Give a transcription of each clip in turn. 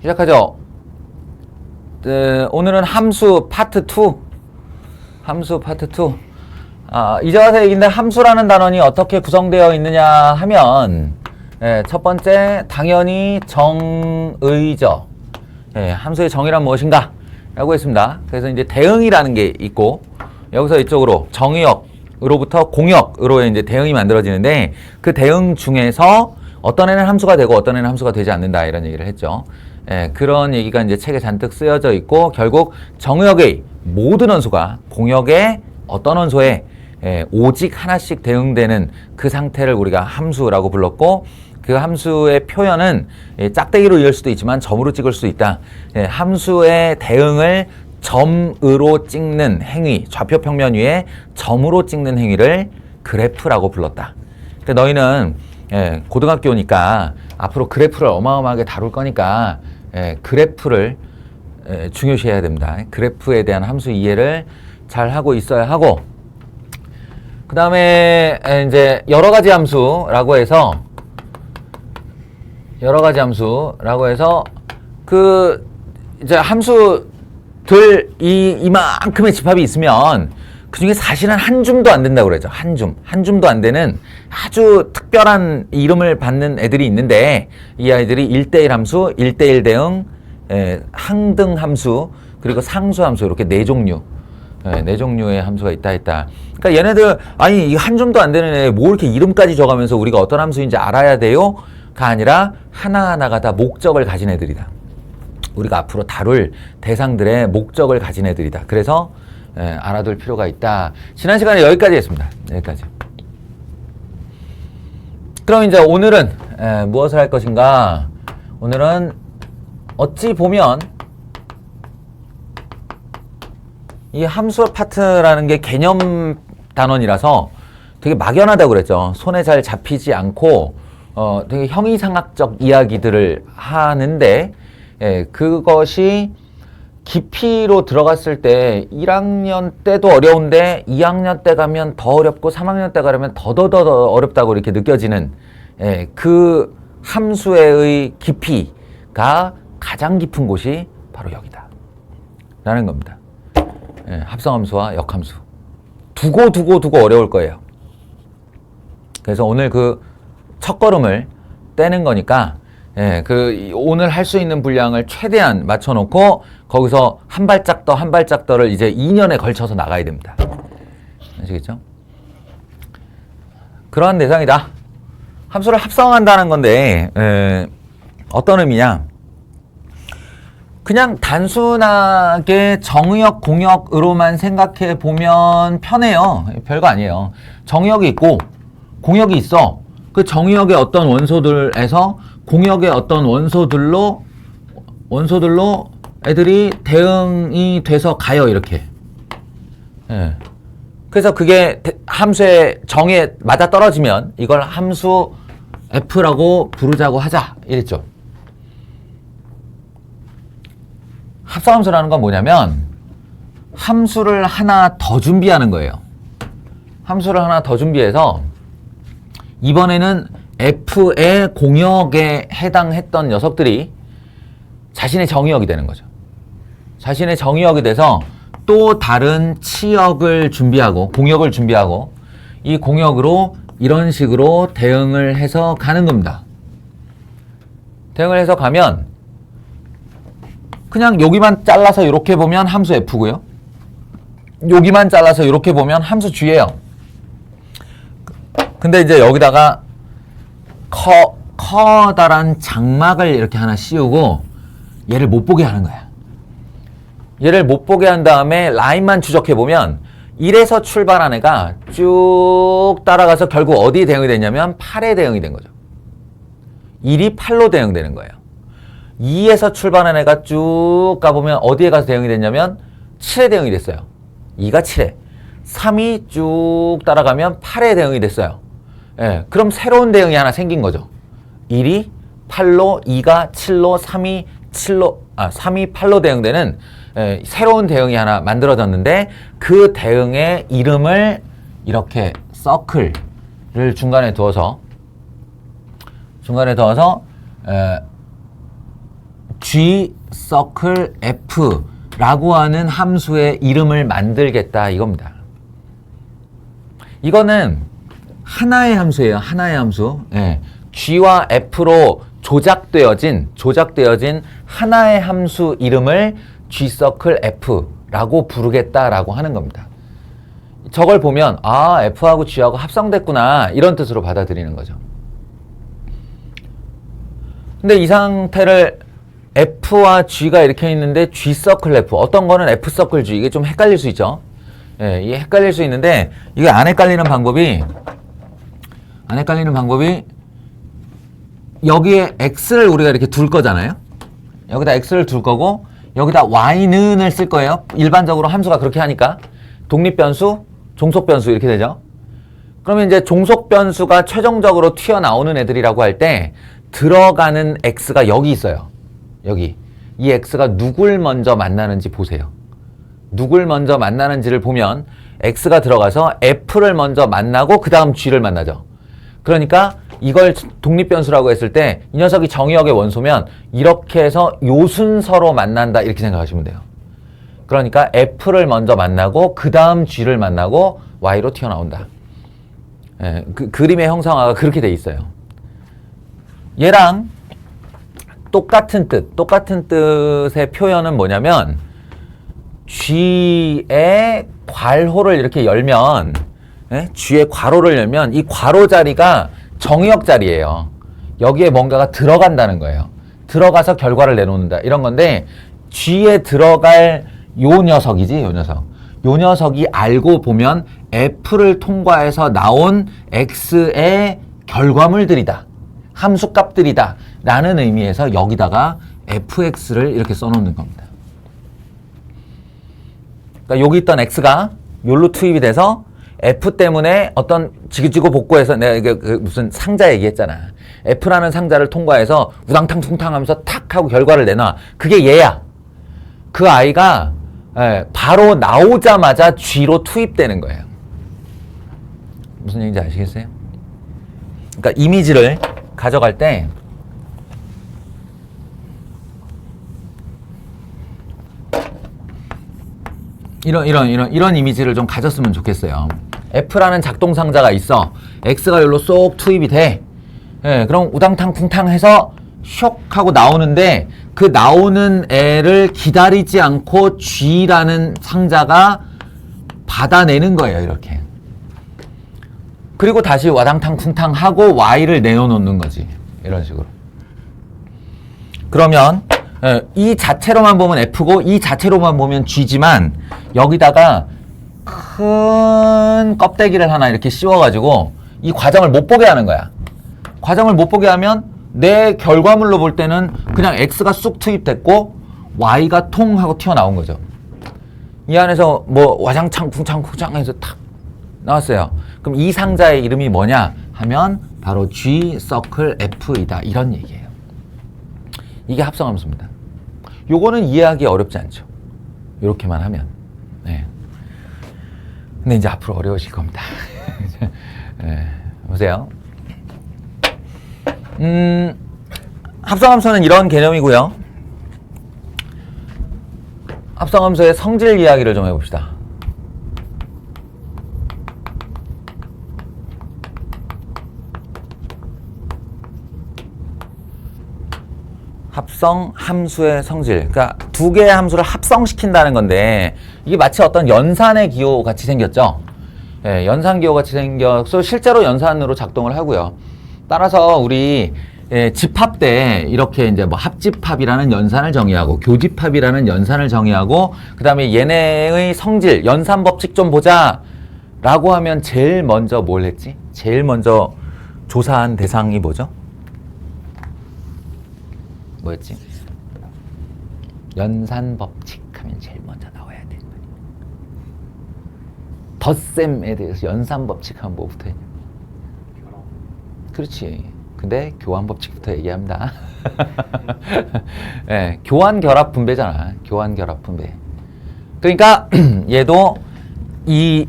시작하죠. 오늘은 함수 파트 2. 함수 파트 2. 이제 와서 얘기인데 함수라는 단원이 어떻게 구성되어 있느냐 하면 첫 번째 당연히 정의죠. 함수의 정의란 무엇인가? 라고 했습니다. 그래서 이제 대응이라는 게 있고 여기서 이쪽으로 정의역으로부터 공역으로 이제 대응이 만들어지는데 그 대응 중에서 어떤 애는 함수가 되고 어떤 애는 함수가 되지 않는다 이런 얘기를 했죠. 그런 얘기가 이제 책에 잔뜩 쓰여져 있고 결국 정의역의 모든 원소가 공역의 어떤 원소에 오직 하나씩 대응되는 그 상태를 우리가 함수라고 불렀고 그 함수의 표현은 짝대기로 이을 수도 있지만 점으로 찍을 수도 있다. 함수의 대응을 점으로 찍는 행위, 좌표 평면 위에 점으로 찍는 행위를 그래프라고 불렀다. 그러니까 너희는 고등학교니까 앞으로 그래프를 어마어마하게 다룰 거니까 그래프를 중요시해야 됩니다. 그래프에 대한 함수 이해를 잘 하고 있어야 하고 그 다음에 이제 여러 가지 함수라고 해서 그 이제 함수들 이만큼의 집합이 있으면 그 중에 사실은 한 줌도 안 된다고 그러죠. 한 줌도 안 되는 아주 특별한 이름을 받는 애들이 있는데 이 아이들이 1대1 함수, 1대1 대응, 항등 함수, 그리고 상수 함수 이렇게 네 종류의 함수가 있다. 그러니까 얘네들 아니 이 한 줌도 안 되는 애 뭐 이렇게 이름까지 적으면서 우리가 어떤 함수인지 알아야 돼요?가 아니라 하나하나가 다 목적을 가진 애들이다. 우리가 앞으로 다룰 대상들의 목적을 가진 애들이다. 그래서 알아둘 필요가 있다. 지난 시간에 여기까지 했습니다. 여기까지. 그럼 이제 오늘은 무엇을 할 것인가? 오늘은 어찌 보면 이 함수 파트라는 게 개념 단원이라서 되게 막연하다고 그랬죠. 손에 잘 잡히지 않고 되게 형이상학적 이야기들을 하는데 그것이 깊이로 들어갔을 때 1학년 때도 어려운데 2학년 때 가면 더 어렵고 3학년 때 가려면 더 어렵다고 이렇게 느껴지는 그 함수의 깊이가 가장 깊은 곳이 바로 여기다 라는 겁니다. 합성함수와 역함수 두고 어려울 거예요. 그래서 오늘 그 첫걸음을 떼는 거니까 그 오늘 할 수 있는 분량을 최대한 맞춰놓고 거기서 한 발짝 더를 이제 2년에 걸쳐서 나가야 됩니다. 아시겠죠? 그러한 대상이다. 함수를 합성한다는 건데 어떤 의미냐? 그냥 단순하게 정의역, 공역으로만 생각해 보면 편해요. 별거 아니에요. 정의역이 있고 공역이 있어. 그 정의역의 어떤 원소들에서 공역의 어떤 원소들로 애들이 대응이 돼서 가요, 이렇게. 그래서 그게 함수의 정에 맞아 떨어지면 이걸 함수 F라고 부르자고 하자, 이랬죠. 합성함수라는 건 뭐냐면 함수를 하나 더 준비하는 거예요. 함수를 하나 더 준비해서 이번에는 F의 공역에 해당했던 녀석들이 자신의 정의역이 되는 거죠. 자신의 정의역이 돼서 또 다른 치역을 준비하고 공역을 준비하고 이 공역으로 이런 식으로 대응을 해서 가는 겁니다. 대응을 해서 가면 그냥 여기만 잘라서 이렇게 보면 함수 F고요. 여기만 잘라서 이렇게 보면 함수 G예요. 근데 이제 여기다가 커다란 장막을 이렇게 하나 씌우고 얘를 못 보게 하는 거야. 얘를 못 보게 한 다음에 라인만 추적해보면 1에서 출발한 애가 쭉 따라가서 결국 어디에 대응이 됐냐면 8에 대응이 된 거죠. 1이 8로 대응되는 거예요. 2에서 출발한 애가 쭉 가보면 어디에 가서 대응이 됐냐면 7에 대응이 됐어요. 2가 7에. 3이 쭉 따라가면 8에 대응이 됐어요. 그럼 새로운 대응이 하나 생긴 거죠. 1이 8로, 2가 7로, 3이 8로 대응되는 새로운 대응이 하나 만들어졌는데 그 대응의 이름을 이렇게 서클을 중간에 두어서 G 서클 F라고 하는 함수의 이름을 만들겠다 이겁니다. 이거는 하나의 함수예요. 하나의 함수. 예. G와 F로 조작되어진 하나의 함수 이름을 G 서클 F라고 부르겠다라고 하는 겁니다. 저걸 보면 아, F하고 G하고 합성됐구나 이런 뜻으로 받아들이는 거죠. 근데 이 상태를 F와 G가 이렇게 있는데 G 서클 F, 어떤 거는 F 서클 G, 이게 좀 헷갈릴 수 있죠. 예, 이게 헷갈릴 수 있는데 이게 안 헷갈리는 방법이 여기에 X를 우리가 이렇게 둘 거잖아요. 여기다 X를 둘 거고 여기다 Y는을 쓸 거예요. 일반적으로 함수가 그렇게 하니까 독립변수, 종속변수 이렇게 되죠. 그러면 이제 종속변수가 최종적으로 튀어나오는 애들이라고 할 때 들어가는 X가 여기 있어요. 여기. 이 X가 누굴 먼저 만나는지 보세요. 누굴 먼저 만나는지를 보면 X가 들어가서 F를 먼저 만나고 그 다음 G를 만나죠. 그러니까 이걸 독립변수라고 했을 때 이 녀석이 정의역의 원소면 이렇게 해서 요 순서로 만난다 이렇게 생각하시면 돼요. 그러니까 F를 먼저 만나고 그 다음 G를 만나고 Y로 튀어나온다. 예, 그림의 형상화가 그렇게 돼 있어요. 얘랑 똑같은 뜻의 표현은 뭐냐면 G의 괄호를 이렇게 열면, 예? G의 괄호를 열면 이 괄호 자리가 정의역 자리예요. 여기에 뭔가가 들어간다는 거예요. 들어가서 결과를 내놓는다 이런 건데 G에 들어갈 요 녀석이지, 요 녀석. 요 녀석이 알고 보면 F를 통과해서 나온 X의 결과물들이다. 함수값들이다. 라는 의미에서 여기다가 fx를 이렇게 써놓는 겁니다. 그러니까 여기 있던 x가 요로 투입이 돼서 f 때문에 어떤 지그지그 복구해서 내가 이게 무슨 상자 얘기했잖아. f라는 상자를 통과해서 우당탕 퉁탕 하면서 탁 하고 결과를 내놔. 그게 얘야. 그 아이가 바로 나오자마자 g로 투입되는 거예요. 무슨 얘기인지 아시겠어요? 그러니까 이미지를 가져갈 때 이런 이미지를 좀 가졌으면 좋겠어요. F라는 작동 상자가 있어. X가 여기로 쏙 투입이 돼. 예, 그럼 우당탕 쿵탕 해서 쇽 하고 나오는데 그 나오는 애를 기다리지 않고 G라는 상자가 받아내는 거예요. 이렇게. 그리고 다시 와당탕 쿵탕 하고 Y를 내어놓는 거지. 이런 식으로. 그러면 이 자체로만 보면 F고 이 자체로만 보면 G지만 여기다가 큰 껍데기를 하나 이렇게 씌워가지고 이 과정을 못 보게 하는 거야. 과정을 못 보게 하면 내 결과물로 볼 때는 그냥 X가 쑥 투입됐고 Y가 통 하고 튀어나온 거죠. 이 안에서 뭐 와장창 쿵창 쿵창 해서 탁 나왔어요. 그럼 이 상자의 이름이 뭐냐 하면 바로 G 서클 F이다. 이런 얘기예요. 이게 합성함수입니다. 요거는 이해하기 어렵지 않죠. 이렇게만 하면. 네. 근데 이제 앞으로 어려우실 겁니다. 네. 보세요. 합성함수는 이런 개념이고요. 합성함수의 성질 이야기를 좀 해봅시다. 합성 함수의 성질. 그러니까 두 개의 함수를 합성시킨다는 건데 이게 마치 어떤 연산의 기호 같이 생겼죠. 예, 연산 기호 같이 생겨서 실제로 연산으로 작동을 하고요. 따라서 우리 집합 때 이렇게 이제 뭐 합집합이라는 연산을 정의하고 교집합이라는 연산을 정의하고 그다음에 얘네의 성질, 연산 법칙 좀 보자라고 하면 제일 먼저 뭘 했지? 제일 먼저 조사한 대상이 뭐죠? 뭐였지? 연산 법칙 하면 제일 먼저 나와야 되는 거니까. 덧셈에 대해서 연산 법칙 하면 뭐부터 했냐? 그렇지. 근데 교환 법칙부터 얘기합니다. 네, 교환 결합 분배잖아. 교환 결합 분배. 그러니까 얘도 이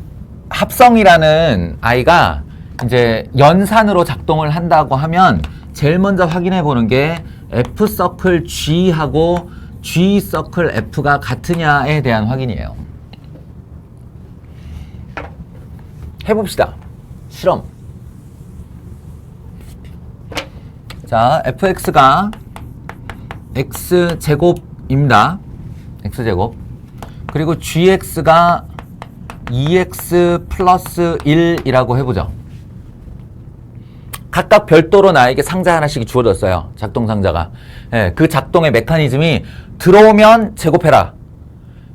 합성이라는 아이가 이제 연산으로 작동을 한다고 하면 제일 먼저 확인해 보는 게 F 서클 G하고 G 서클 F가 같으냐에 대한 확인이에요. 해봅시다. 실험. 자, fx가 x제곱입니다. x제곱. 그리고 gx가 2x 플러스 1이라고 해보죠. 각각 별도로 나에게 상자 하나씩 주어졌어요. 작동 상자가. 예, 그 작동의 메커니즘이 들어오면 제곱해라.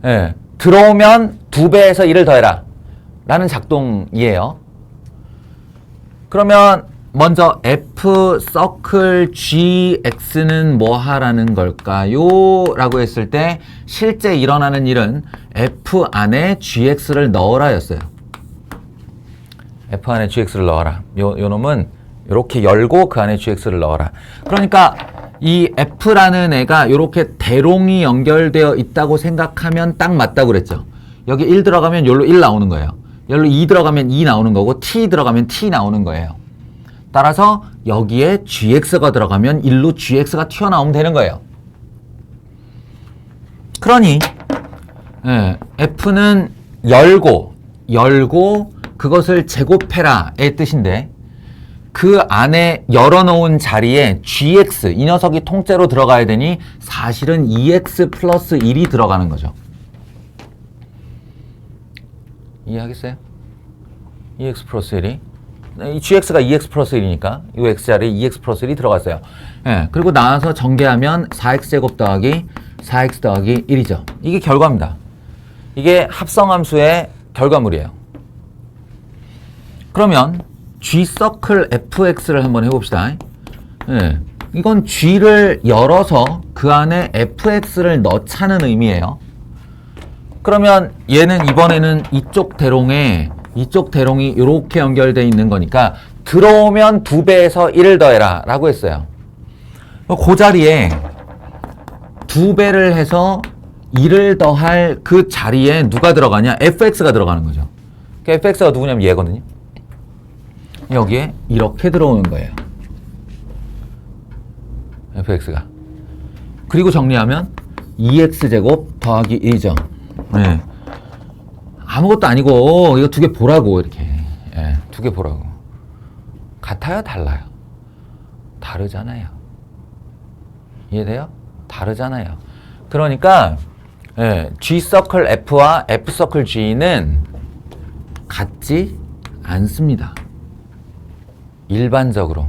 예, 들어오면 2배에서 1을 더해라. 라는 작동이에요. 그러면 먼저 f 서클 gx는 뭐 하라는 걸까요? 라고 했을 때 실제 일어나는 일은 f 안에 gx를 넣어라 였어요. f 안에 gx를 넣어라. 요 놈은 이렇게 열고 그 안에 gx를 넣어라. 그러니까 이 f라는 애가 이렇게 대롱이 연결되어 있다고 생각하면 딱 맞다고 그랬죠. 여기 1 들어가면 여기로 1 나오는 거예요. 여기로 2 들어가면 2 나오는 거고 t 들어가면 t 나오는 거예요. 따라서 여기에 gx가 들어가면 1로 gx가 튀어나오면 되는 거예요. 그러니 f는 열고 그것을 제곱해라의 뜻인데 그 안에 열어놓은 자리에 gx, 이 녀석이 통째로 들어가야 되니 사실은 2x 플러스 1이 들어가는 거죠. 이해하겠어요? 2x 플러스 1이 이 gx가 2x 플러스 1이니까 이 x자리에 2x 플러스 1이 들어갔어요. 예, 그리고 나와서 전개하면 4x제곱 더하기 4x 더하기 1이죠. 이게 결과입니다. 이게 합성함수의 결과물이에요. 그러면 g 서클 fx를 한번 해봅시다. 예, 이건 g를 열어서 그 안에 fx를 넣자는 의미예요. 그러면 얘는 이번에는 이쪽 대롱이 이렇게 연결되어 있는 거니까 들어오면 2배에서 1을 더해라 라고 했어요. 그 자리에 2배를 해서 1을 더할 그 자리에 누가 들어가냐? fx가 들어가는 거죠. 그 fx가 누구냐면 얘거든요. 여기에 이렇게 들어오는 거예요. fx가. 그리고 정리하면 2x제곱 더하기 1이죠. 네. 아무것도 아니고 이거 두 개 보라고 이렇게. 예, 두 개 보라고. 같아요? 달라요? 다르잖아요. 이해돼요? 다르잖아요. 그러니까 G 서클 F와 F 서클 G는 같지 않습니다. 일반적으로.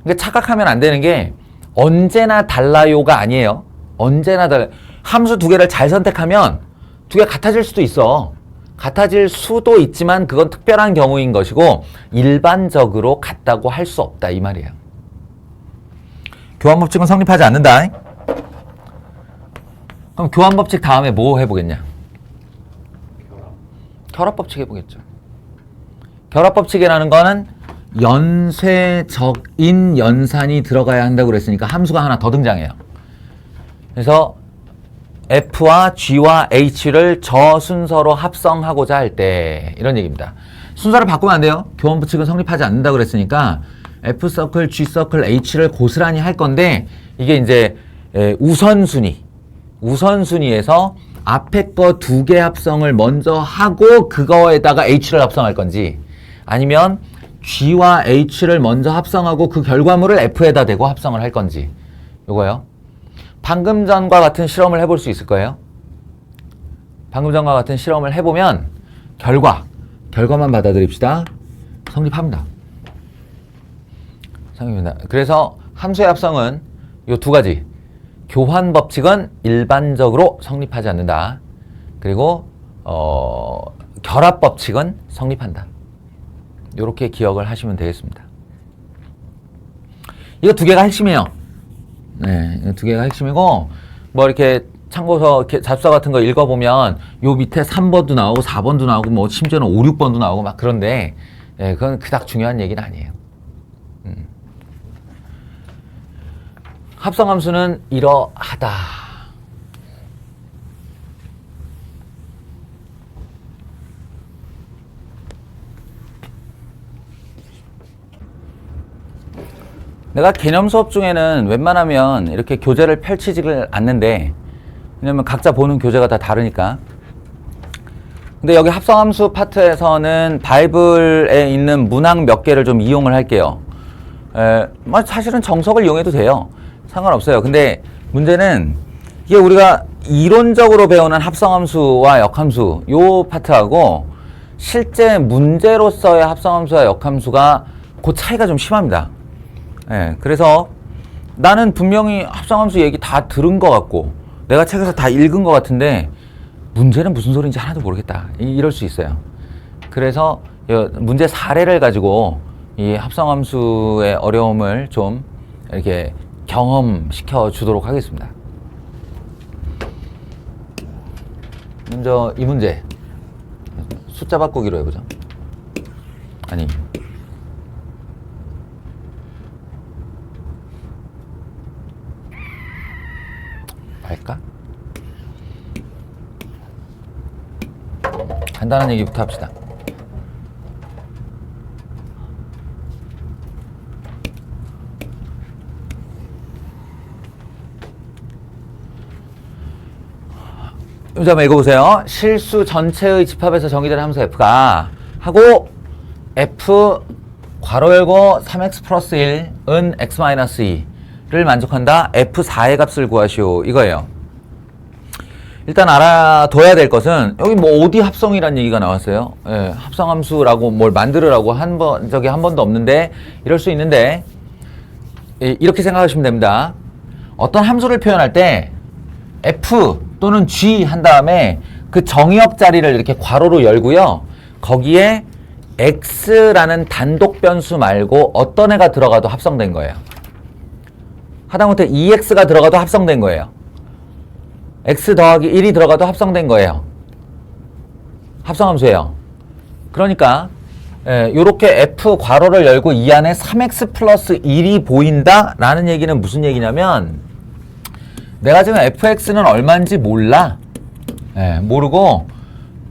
그러니까 착각하면 안 되는 게 언제나 달라요가 아니에요. 언제나 달라요. 함수 두 개를 잘 선택하면 두 개 같아질 수도 있어. 같아질 수도 있지만 그건 특별한 경우인 것이고 일반적으로 같다고 할 수 없다 이 말이에요. 교환법칙은 성립하지 않는다. 그럼 교환법칙 다음에 뭐 해보겠냐? 결합법칙 해보겠죠. 결합법칙이라는 거는 연쇄적인 연산이 들어가야 한다고 그랬으니까 함수가 하나 더 등장해요. 그래서 F와 G와 H를 저 순서로 합성하고자 할 때 이런 얘기입니다. 순서를 바꾸면 안 돼요. 교환법칙은 성립하지 않는다고 그랬으니까 F 서클, G 서클, H를 고스란히 할 건데 이게 이제 우선순위에서 앞에 거 두 개 합성을 먼저 하고 그거에다가 H를 합성할 건지 아니면 G와 H를 먼저 합성하고 그 결과물을 F에다 대고 합성을 할 건지 요거요. 방금 전과 같은 실험을 해볼 수 있을 거예요. 방금 전과 같은 실험을 해보면 결과만 받아들입시다. 성립합니다. 그래서 함수의 합성은 요 두 가지. 교환 법칙은 일반적으로 성립하지 않는다. 그리고 결합 법칙은 성립한다. 요렇게 기억을 하시면 되겠습니다. 이거 두 개가 핵심이에요. 네, 이거 두 개가 핵심이고 뭐 이렇게 참고서 이렇게 잡서 같은 거 읽어보면 요 밑에 3번도 나오고 4번도 나오고 뭐 심지어는 5, 6번도 나오고 막 그런데 그건 그닥 중요한 얘기는 아니에요. 합성함수는 이러하다. 내가 개념 수업 중에는 웬만하면 이렇게 교재를 펼치지를 않는데, 왜냐면 각자 보는 교재가 다 다르니까. 근데 여기 합성함수 파트에서는 바이블에 있는 문항 몇 개를 좀 이용을 할게요. 사실은 정석을 이용해도 돼요. 상관없어요. 근데 문제는 이게 우리가 이론적으로 배우는 합성함수와 역함수 요 파트하고 실제 문제로서의 합성함수와 역함수가 그 차이가 좀 심합니다. 그래서 나는 분명히 합성함수 얘기 다 들은 것 같고 내가 책에서 다 읽은 것 같은데 문제는 무슨 소리인지 하나도 모르겠다. 이럴 수 있어요. 그래서 문제 사례를 가지고 이 합성함수의 어려움을 좀 이렇게 경험시켜 주도록 하겠습니다. 먼저 이 문제 숫자 바꾸기로 해보자. 아니 할까? 간단한 얘기부터 합시다. 문제 한번 읽어보세요. 실수 전체의 집합에서 정의되는 함수 f가 하고 f 괄호 열고 3x 플러스 1은 x 마이너스 2를 만족한다. f4의 값을 구하시오. 이거예요. 일단 알아둬야 될 것은 여기 뭐 어디 합성이란 얘기가 나왔어요. 합성함수라고 뭘 만들으라고 적이 한 번도 없는데 이럴 수 있는데 이렇게 생각하시면 됩니다. 어떤 함수를 표현할 때 f 또는 g 한 다음에 그 정의역 자리를 이렇게 괄호로 열고요. 거기에 x라는 단독 변수 말고 어떤 애가 들어가도 합성된 거예요. 하다못해 2x가 들어가도 합성된 거예요. x 더하기 1이 들어가도 합성된 거예요. 합성함수예요. 그러니까 요렇게 f 괄호를 열고 이 안에 3x 플러스 1이 보인다 라는 얘기는 무슨 얘기냐면 내가 지금 fx는 얼마인지 몰라. 모르고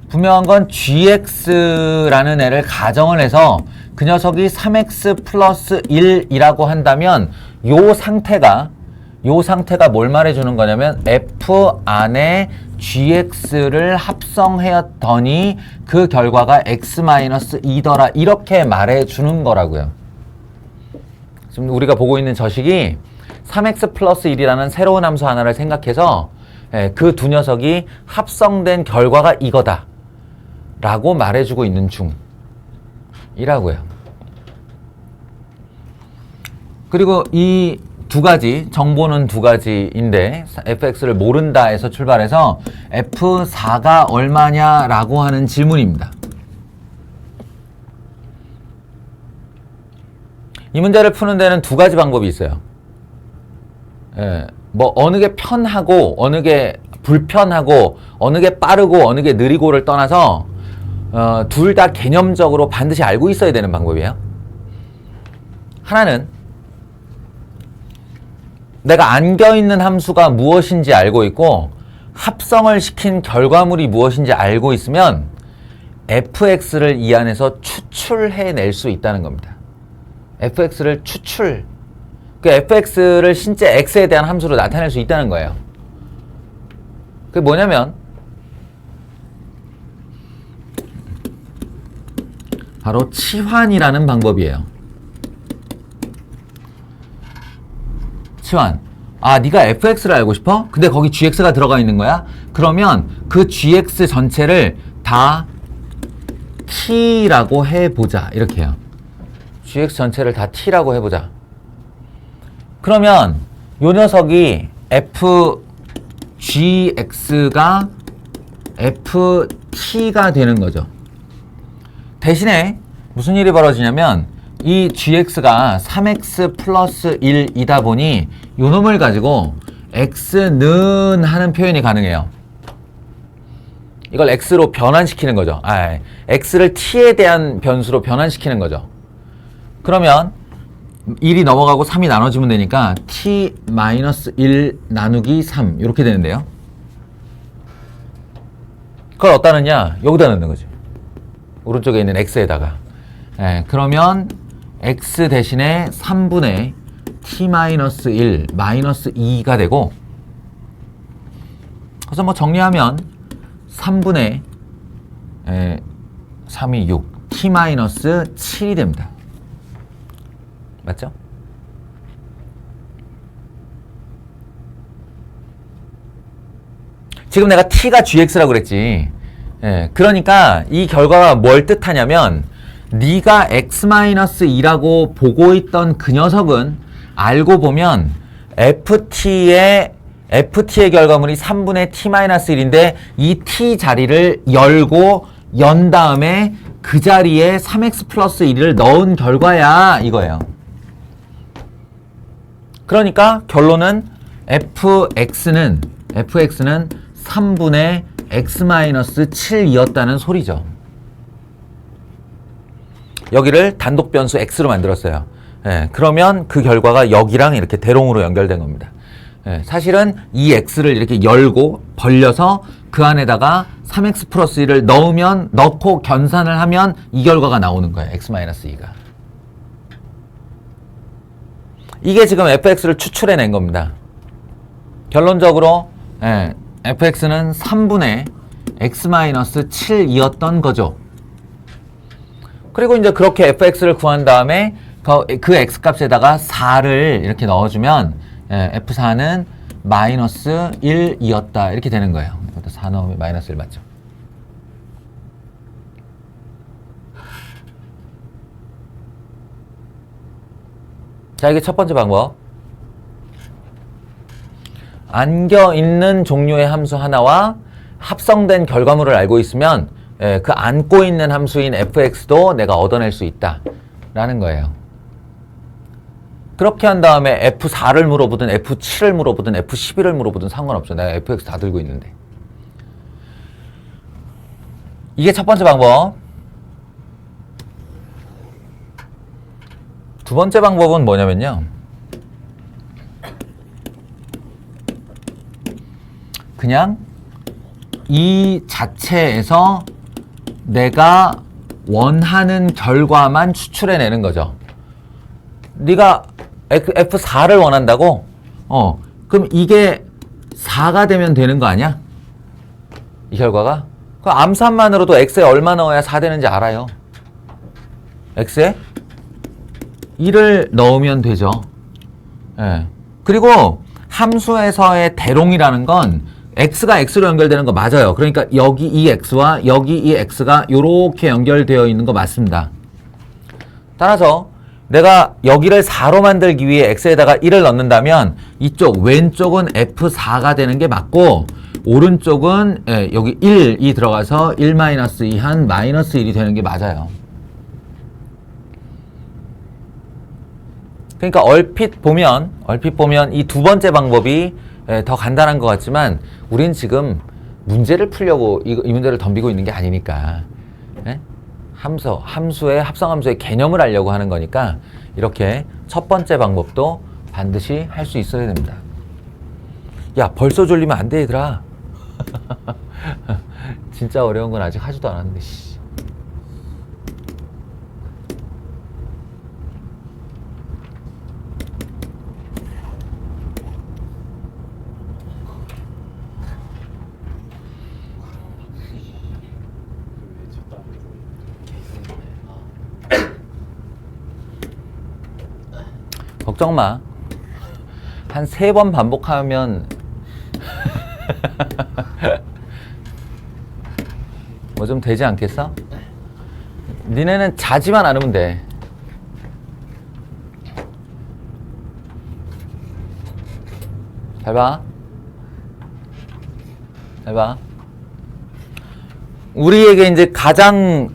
분명한 건 gx라는 애를 가정을 해서 그 녀석이 3x 플러스 1이라고 한다면 요 상태가 뭘 말해주는 거냐면 f 안에 gx를 합성하였더니 그 결과가 x-2더라 이렇게 말해주는 거라고요. 지금 우리가 보고 있는 저식이 3x 플러스 1이라는 새로운 함수 하나를 생각해서 그 두 녀석이 합성된 결과가 이거다 라고 말해주고 있는 중이라고요. 그리고 이 두 가지, 정보는 두 가지인데 fx를 모른다에서 출발해서 f4가 얼마냐라고 하는 질문입니다. 이 문제를 푸는 데는 두 가지 방법이 있어요. 뭐 어느 게 편하고 어느 게 불편하고 어느 게 빠르고 어느 게 느리고를 떠나서 둘 다 개념적으로 반드시 알고 있어야 되는 방법이에요. 하나는 내가 안겨있는 함수가 무엇인지 알고 있고 합성을 시킨 결과물이 무엇인지 알고 있으면 fx를 이 안에서 추출해낼 수 있다는 겁니다. fx를 그 fx를 실제 x에 대한 함수로 나타낼 수 있다는 거예요. 그게 뭐냐면 바로 치환이라는 방법이에요. 치환. 네가 fx를 알고 싶어? 근데 거기 gx가 들어가 있는 거야? 그러면 그 gx 전체를 다 t라고 해보자. 이렇게 해요. gx 전체를 다 t라고 해보자. 그러면 요 녀석이 fgx가 ft가 되는 거죠. 대신에 무슨 일이 벌어지냐면 이 gx가 3x 플러스 1이다 보니 요 놈을 가지고 x는 하는 표현이 가능해요. 이걸 x로 변환시키는 거죠. x를 t에 대한 변수로 변환시키는 거죠. 그러면 1이 넘어가고 3이 나눠지면 되니까 t-1 나누기 3 이렇게 되는데요. 그걸 어디다 넣냐? 여기다 넣는 거지. 오른쪽에 있는 x에다가. 그러면 x 대신에 3분의 t-1 마이너스 2가 되고, 그래서 뭐 정리하면 3분의 3이 6 t-7이 됩니다. 맞죠? 지금 내가 t가 gx라고 그랬지. 그러니까 이 결과가 뭘 뜻하냐면 네가 x-2라고 보고 있던 그 녀석은 알고 보면 ft의 결과물이 3분의 t-1인데 이 t 자리를 열고 연 다음에 그 자리에 3x 플러스 1을 넣은 결과야 이거예요. 그러니까 결론은 fx는 3분의 x-7이었다는 소리죠. 여기를 단독 변수 x로 만들었어요. 그러면 그 결과가 여기랑 이렇게 대롱으로 연결된 겁니다. 사실은 이 x를 이렇게 열고 벌려서 그 안에다가 3x 플러스 1을 넣고 견산을 하면 이 결과가 나오는 거예요. x-2가. 이게 지금 fx를 추출해낸 겁니다. 결론적으로 fx는 3분의 x-7이었던 거죠. 그리고 이제 그렇게 fx를 구한 다음에 그 x값에다가 4를 이렇게 넣어주면 f4는 마이너스 1이었다 이렇게 되는 거예요. 4 넣으면 마이너스 1 맞죠? 자, 이게 첫 번째 방법. 안겨있는 종류의 함수 하나와 합성된 결과물을 알고 있으면 그 안고 있는 함수인 fx도 내가 얻어낼 수 있다 라는 거예요. 그렇게 한 다음에 f4를 물어보든 f7을 물어보든 f11을 물어보든 상관없죠. 내가 fx 다 들고 있는데. 이게 첫 번째 방법. 두 번째 방법은 뭐냐면요. 그냥 이 자체에서 내가 원하는 결과만 추출해내는 거죠. 네가 F4를 원한다고? 그럼 이게 4가 되면 되는 거 아니야? 이 결과가? 그 암산만으로도 X에 얼마 넣어야 4 되는지 알아요. X에 1을 넣으면 되죠. 그리고 함수에서의 대롱이라는 건 x가 x로 연결되는 거 맞아요. 그러니까 여기 이 x와 여기 이 x가 이렇게 연결되어 있는 거 맞습니다. 따라서 내가 여기를 4로 만들기 위해 x에다가 1을 넣는다면 이쪽 왼쪽은 f4가 되는 게 맞고 오른쪽은 여기 1이 들어가서 1-2한 마이너스 1이 되는 게 맞아요. 그러니까 얼핏 보면 이 두 번째 방법이 더 간단한 것 같지만 우린 지금 문제를 풀려고 이 문제를 덤비고 있는 게 아니니까 함수의 합성함수의 개념을 알려고 하는 거니까 이렇게 첫 번째 방법도 반드시 할 수 있어야 됩니다. 야, 벌써 졸리면 안 돼, 얘들아. 진짜 어려운 건 아직 하지도 않았는데. 걱정 마. 한 3번 반복하면 뭐 좀 되지 않겠어? 니네는 자지만 않으면 돼. 잘 봐. 잘 봐. 우리에게 이제 가장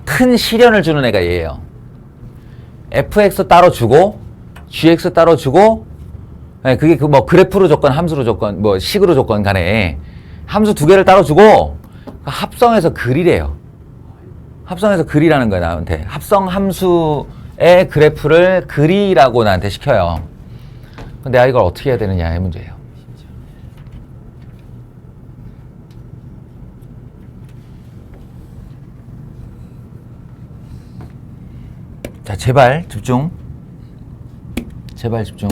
큰 시련을 주는 애가 얘예요. fx 따로 주고 gx 따로 주고 그게 그 뭐 그래프로 줬건 함수로 줬건 뭐 식으로 줬건 간에 함수 두 개를 따로 주고 합성해서 그리래요. 합성해서 그리라는 거야 나한테. 합성 함수의 그래프를 그리라고 나한테 시켜요. 근데 내가 이걸 어떻게 해야 되느냐의 문제예요. 자, 제발 집중. 제발 집중.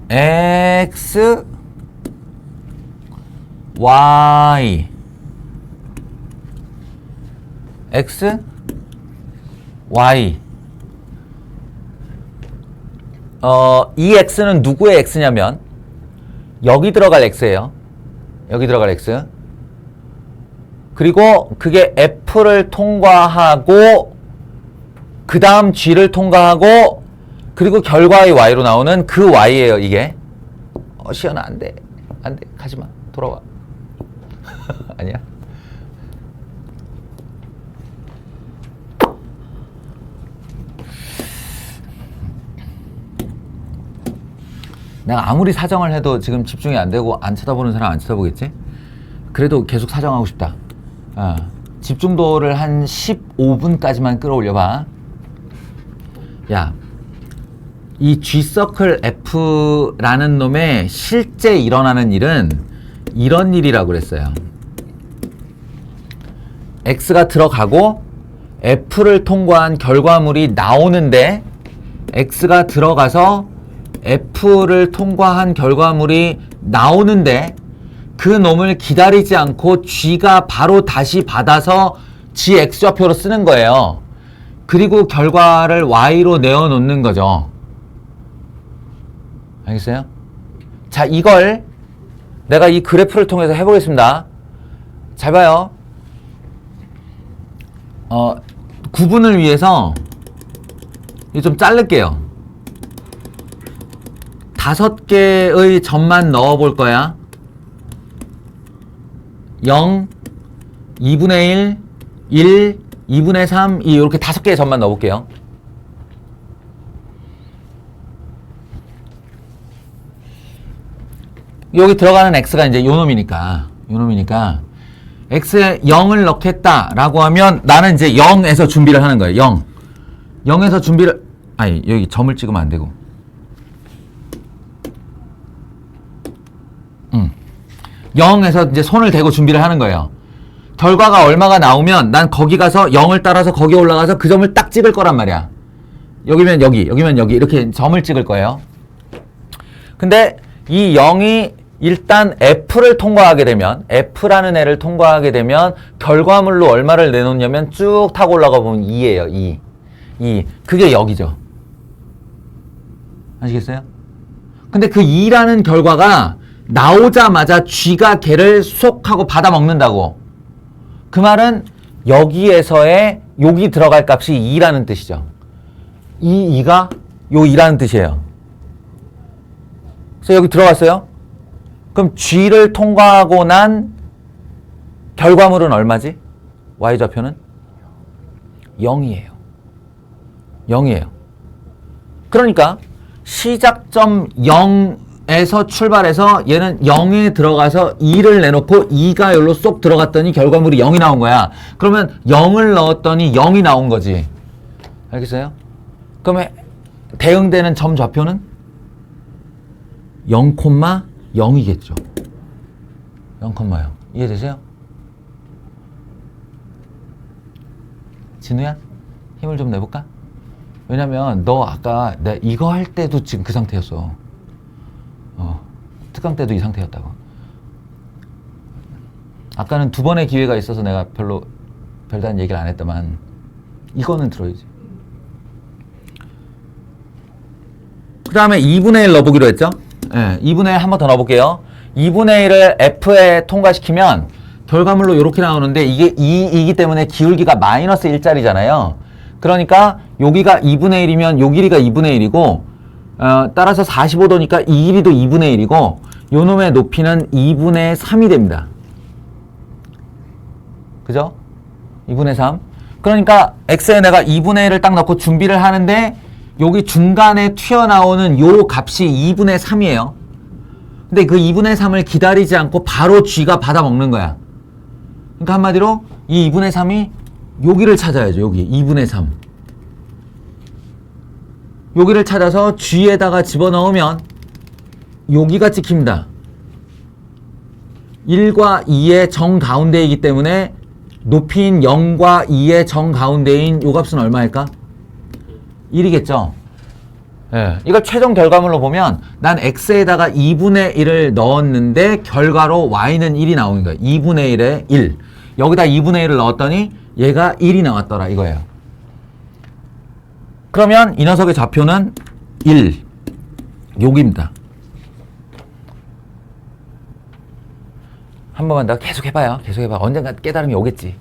x y x y 이 x는 누구의 x냐면 여기 들어갈 x예요. 여기 들어갈 x. 그리고 그게 f를 통과하고 그 다음 g를 통과하고 그리고 결과의 y로 나오는 그 y예요. 이게 시연아 안돼 안돼 가지마 돌아와. 아니야. 내가 아무리 사정을 해도 지금 집중이 안 되고 안 쳐다보는 사람 안 쳐다보겠지? 그래도 계속 사정하고 싶다. 집중도를 한 15분까지만 끌어올려봐. 야, 이 G서클 F라는 놈의 실제 일어나는 일은 이런 일이라고 그랬어요. X가 들어가고 F를 통과한 결과물이 나오는데 X가 들어가서 F를 통과한 결과물이 나오는데 그 놈을 기다리지 않고 G가 바로 다시 받아서 G X좌표로 쓰는 거예요. 그리고 결과를 Y로 내어놓는 거죠. 알겠어요? 자, 이걸 내가 이 그래프를 통해서 해보겠습니다. 잘 봐요. 구분을 위해서 이거 좀 자를게요. 5개의 점만 넣어볼 거야. 0, 2분의 1, 1, 2분의 3, 2 이렇게 5개의 점만 넣어볼게요. 여기 들어가는 x가 이제 요 놈이니까 x에 0을 넣겠다라고 하면 나는 이제 0에서 준비를 하는 거예요. 0에서 준비를 아니 여기 점을 찍으면 안 되고 0에서 이제 손을 대고 준비를 하는 거예요. 결과가 얼마가 나오면 난 거기 가서 0을 따라서 거기 올라가서 그 점을 딱 찍을 거란 말이야. 여기면 여기, 여기면 여기 이렇게 점을 찍을 거예요. 근데 이 0이 일단 F를 통과하게 되면 F라는 애를 통과하게 되면 결과물로 얼마를 내놓냐면 쭉 타고 올라가 보면 2예요. 2. 그게 여기죠. 아시겠어요? 근데 그 2라는 결과가 나오자마자 G가 걔를 쏙 하고 받아 먹는다고. 그 말은 여기에서의 여기 들어갈 값이 2라는 뜻이죠. 이 2가 요 2라는 뜻이에요. 그래서 여기 들어갔어요. 그럼 G를 통과하고 난 결과물은 얼마지? Y좌표는 0이에요. 0이에요. 그러니까 시작점 0에서 출발해서 얘는 0에 들어가서 2를 내놓고 2가 여기로 쏙 들어갔더니 결과물이 0이 나온 거야. 그러면 0을 넣었더니 0이 나온 거지. 알겠어요? 그러면 대응되는 점 좌표는 0,0이겠죠. 0,0. 이해되세요? 진우야? 힘을 좀 내볼까? 왜냐면 너 아까 내가 이거 할 때도 지금 그 상태였어. 특강 때도 이 상태였다고. 아까는 2번의 기회가 있어서 내가 별다른 얘기를 안 했더만 이거는 들어야지. 그 다음에 2분의 1 넣어보기로 했죠? 네, 2분의 1 한 번 더 넣어볼게요. 2분의 1을 F에 통과시키면 결과물로 이렇게 나오는데 이게 2이기 때문에 기울기가 마이너스 1짜리잖아요. 그러니까 여기가 2분의 1이면 요 길이가 2분의 1이고 따라서 45도니까 이 길이도 2분의 1이고 요 놈의 높이는 2분의 3이 됩니다. 그죠? 2분의 3. 그러니까 x에 내가 2분의 1을 딱 넣고 준비를 하는데 여기 중간에 튀어나오는 요 값이 2분의 3이에요. 근데 그 2분의 3을 기다리지 않고 바로 g가 받아먹는 거야. 그러니까 한마디로 이 2분의 3이 여기를 찾아야죠. 여기 2분의 3. 여기를 찾아서 g에다가 집어넣으면 여기가 찍힙니다. 1과 2의 정 가운데이기 때문에 높이인 0과 2의 정 가운데인 요 값은 얼마일까? 1이겠죠. 예, 이걸 최종 결과물로 보면 난 x에다가 2분의 1을 넣었는데 결과로 y는 1이 나오는 거예요. 2분의 1에 1. 여기다 2분의 1을 넣었더니 얘가 1이 나왔더라 이거예요. 그러면 이 녀석의 좌표는 1. 여기입니다. 한 번만 더 계속 해봐요. 계속 해봐. 언젠가 깨달음이 오겠지.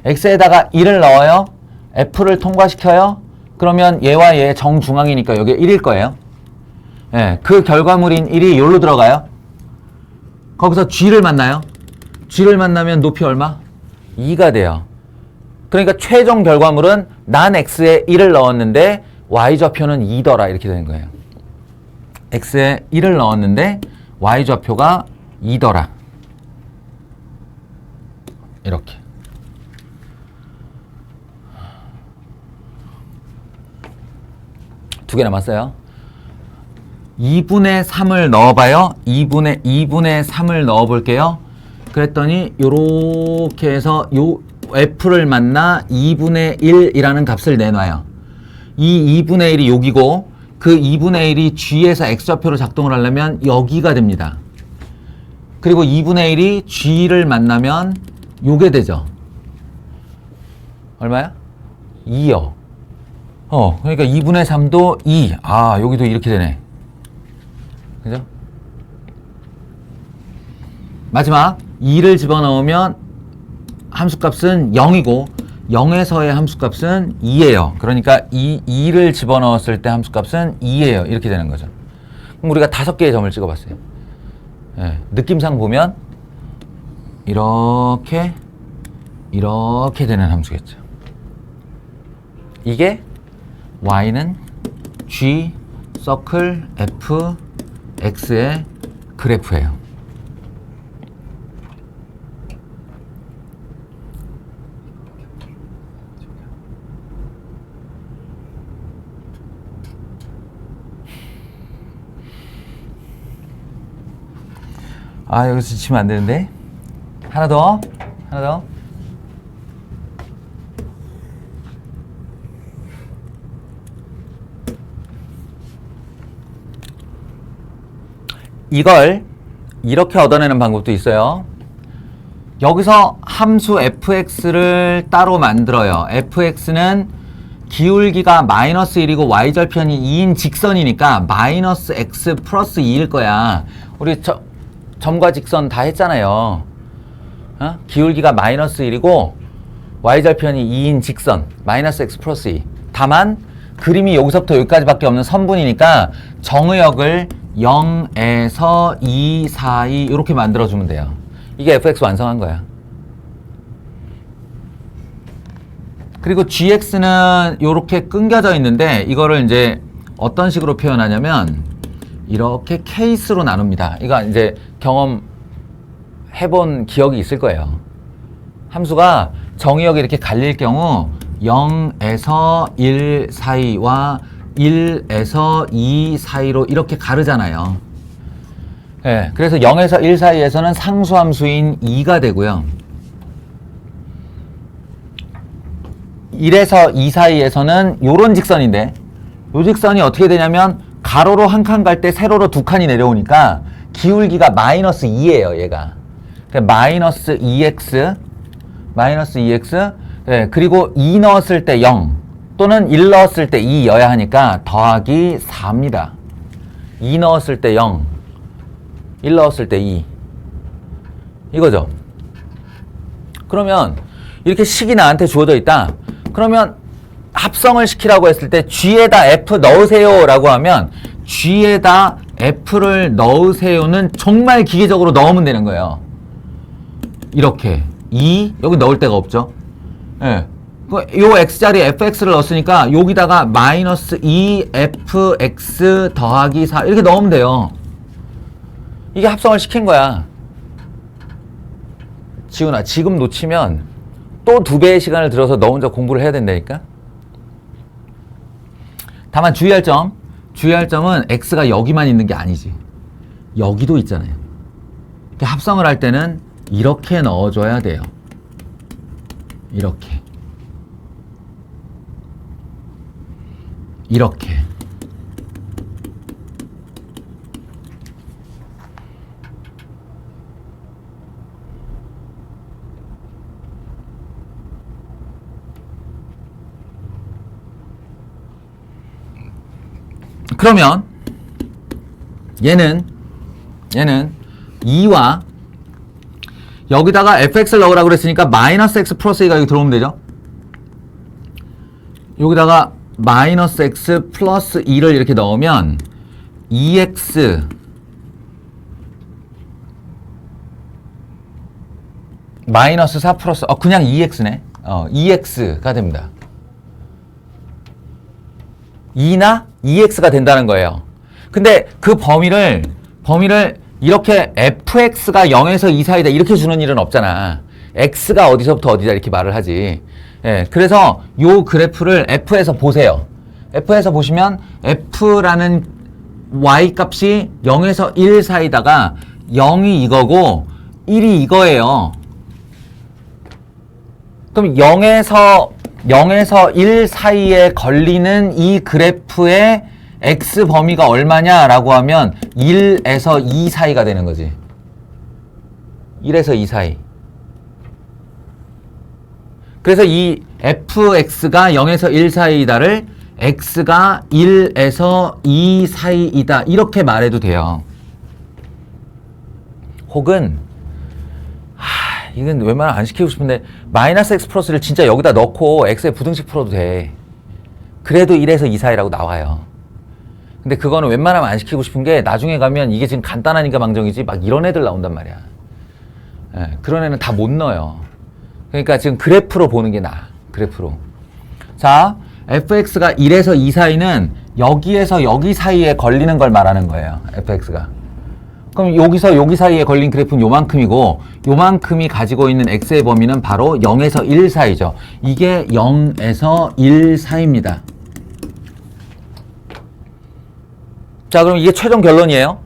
x에다가 1을 넣어요. f를 통과시켜요. 그러면 얘와 얘의 정중앙이니까 여기 1일 거예요. 예, 그 결과물인 1이 여기로 들어가요. 거기서 g를 만나요. g를 만나면 높이 얼마? 2가 돼요. 그러니까 최종 결과물은 난 x에 1을 넣었는데 y좌표는 2더라 이렇게 되는 거예요. x에 1을 넣었는데 y좌표가 2더라. 이렇게. 두 개 남았어요. 2분의 3을 넣어봐요. 2분의 3을 넣어볼게요. 그랬더니 요렇게 해서 요 f를 만나 2분의 1이라는 값을 내놔요. 이 2분의 1이 여기고 그 2분의 1이 g에서 x좌표로 작동을 하려면 여기가 됩니다. 그리고 2분의 1이 g를 만나면 요게 되죠. 얼마야? 2요. 그러니까 2분의 3도 2. 아, 여기도 이렇게 되네. 그죠? 마지막 2를 집어넣으면 함수값은 0이고 0에서의 함수값은 2예요. 그러니까 2를 집어넣었을 때 함수값은 2예요. 이렇게 되는 거죠. 그럼 우리가 5개의 점을 찍어봤어요. 예, 느낌상 보면 이렇게 되는 함수겠죠. 이게 y는 g 서클 f x의 그래프예요. 아, 여기서 치면 안 되는데. 하나 더. 이걸 이렇게 얻어내는 방법도 있어요. 여기서 함수 fx를 따로 만들어요. fx는 기울기가 마이너스 1이고 y절편이 2인 직선이니까 마이너스 x 플러스 2일 거야. 우리 점과 직선 다 했잖아요. 기울기가 마이너스 1이고 y절편이 2인 직선 마이너스 x 플러스 2. 다만 그림이 여기서부터 여기까지밖에 없는 선분이니까 정의역을 0에서 2 사이 이렇게 만들어주면 돼요. 이게 fx 완성한 거야. 그리고 gx는 이렇게 끊겨져 있는데 이거를 이제 어떤 식으로 표현하냐면 이렇게 케이스로 나눕니다. 이거 이제 경험 해본 기억이 있을 거예요. 함수가 정의역이 이렇게 갈릴 경우 0에서 1 사이와 1에서 2 사이로 이렇게 가르잖아요. 네, 그래서 0에서 1 사이에서는 상수함수인 2가 되고요. 1에서 2 사이에서는 요런 직선인데 요 직선이 어떻게 되냐면 가로로 한 칸 갈 때 세로로 2칸이 내려오니까 기울기가 마이너스 2예요, 얘가. 그러니까 마이너스 2x, 네, 그리고 2 넣었을 때 0, 또는 1 넣었을 때 2여야 하니까 더하기 4입니다. 2 넣었을 때 0, 1 넣었을 때 2. 이거죠. 그러면 이렇게 식이 나한테 주어져 있다. 그러면 합성을 시키라고 했을 때 g에다 f 넣으세요 라고 하면 g에다 f를 넣으세요는 정말 기계적으로 넣으면 되는 거예요. 이렇게 2 여기 넣을 데가 없죠. 예. 요 x자리에 fx를 넣었으니까 여기다가 마이너스 2fx 더하기 4 이렇게 넣으면 돼요. 이게 합성을 시킨 거야. 지훈아, 지금 놓치면 또 2배의 시간을 들여서 너 혼자 공부를 해야 된다니까. 다만 주의할 점은 x가 여기만 있는 게 아니지. 여기도 있잖아요. 합성을 할 때는 이렇게 넣어줘야 돼요. 이렇게 그러면 얘는 2와 여기다가 fx를 넣으라고 그랬으니까 마이너스 x 플러스 2가 여기 들어오면 되죠. 여기다가 마이너스 x 플러스 2를 이렇게 넣으면 2x 마이너스 4 플러스 그냥 2x네. 2x가 됩니다. 2나 2x가 된다는 거예요. 근데 그 범위를 이렇게 fx가 0에서 2 사이다 이렇게 주는 일은 없잖아. x가 어디서부터 어디다 이렇게 말을 하지. 예, 그래서 요 그래프를 f에서 보세요. f에서 보시면 f라는 y 값이 0에서 1 사이다가 0이 이거고 1이 이거예요. 그럼 0에서 1 사이에 걸리는 이 그래프의 x 범위가 얼마냐라고 하면 1에서 2 사이가 되는 거지. 1에서 2 사이. 그래서 이 fx가 0에서 1 사이다를 x가 1에서 2 사이이다 이렇게 말해도 돼요. 혹은 이건 웬만하면 안 시키고 싶은데 마이너스 x 플러스를 진짜 여기다 넣고 x에 부등식 풀어도 돼. 그래도 1에서 2 사이라고 나와요. 근데 그거는 웬만하면 안 시키고 싶은 게 나중에 가면 이게 지금 간단하니까 망정이지 막 이런 애들 나온단 말이야. 예, 그런 애는 다 못 넣어요. 그러니까 지금 그래프로 보는 게 나아. 그래프로. 자, fx가 1에서 2 사이는 여기에서 여기 사이에 걸리는 걸 말하는 거예요. fx가. 그럼 여기서 여기 사이에 걸린 그래프는 요만큼이고 요만큼이 가지고 있는 x의 범위는 바로 0에서 1 사이죠. 이게 0에서 1 사이입니다. 자, 그럼 이게 최종 결론이에요.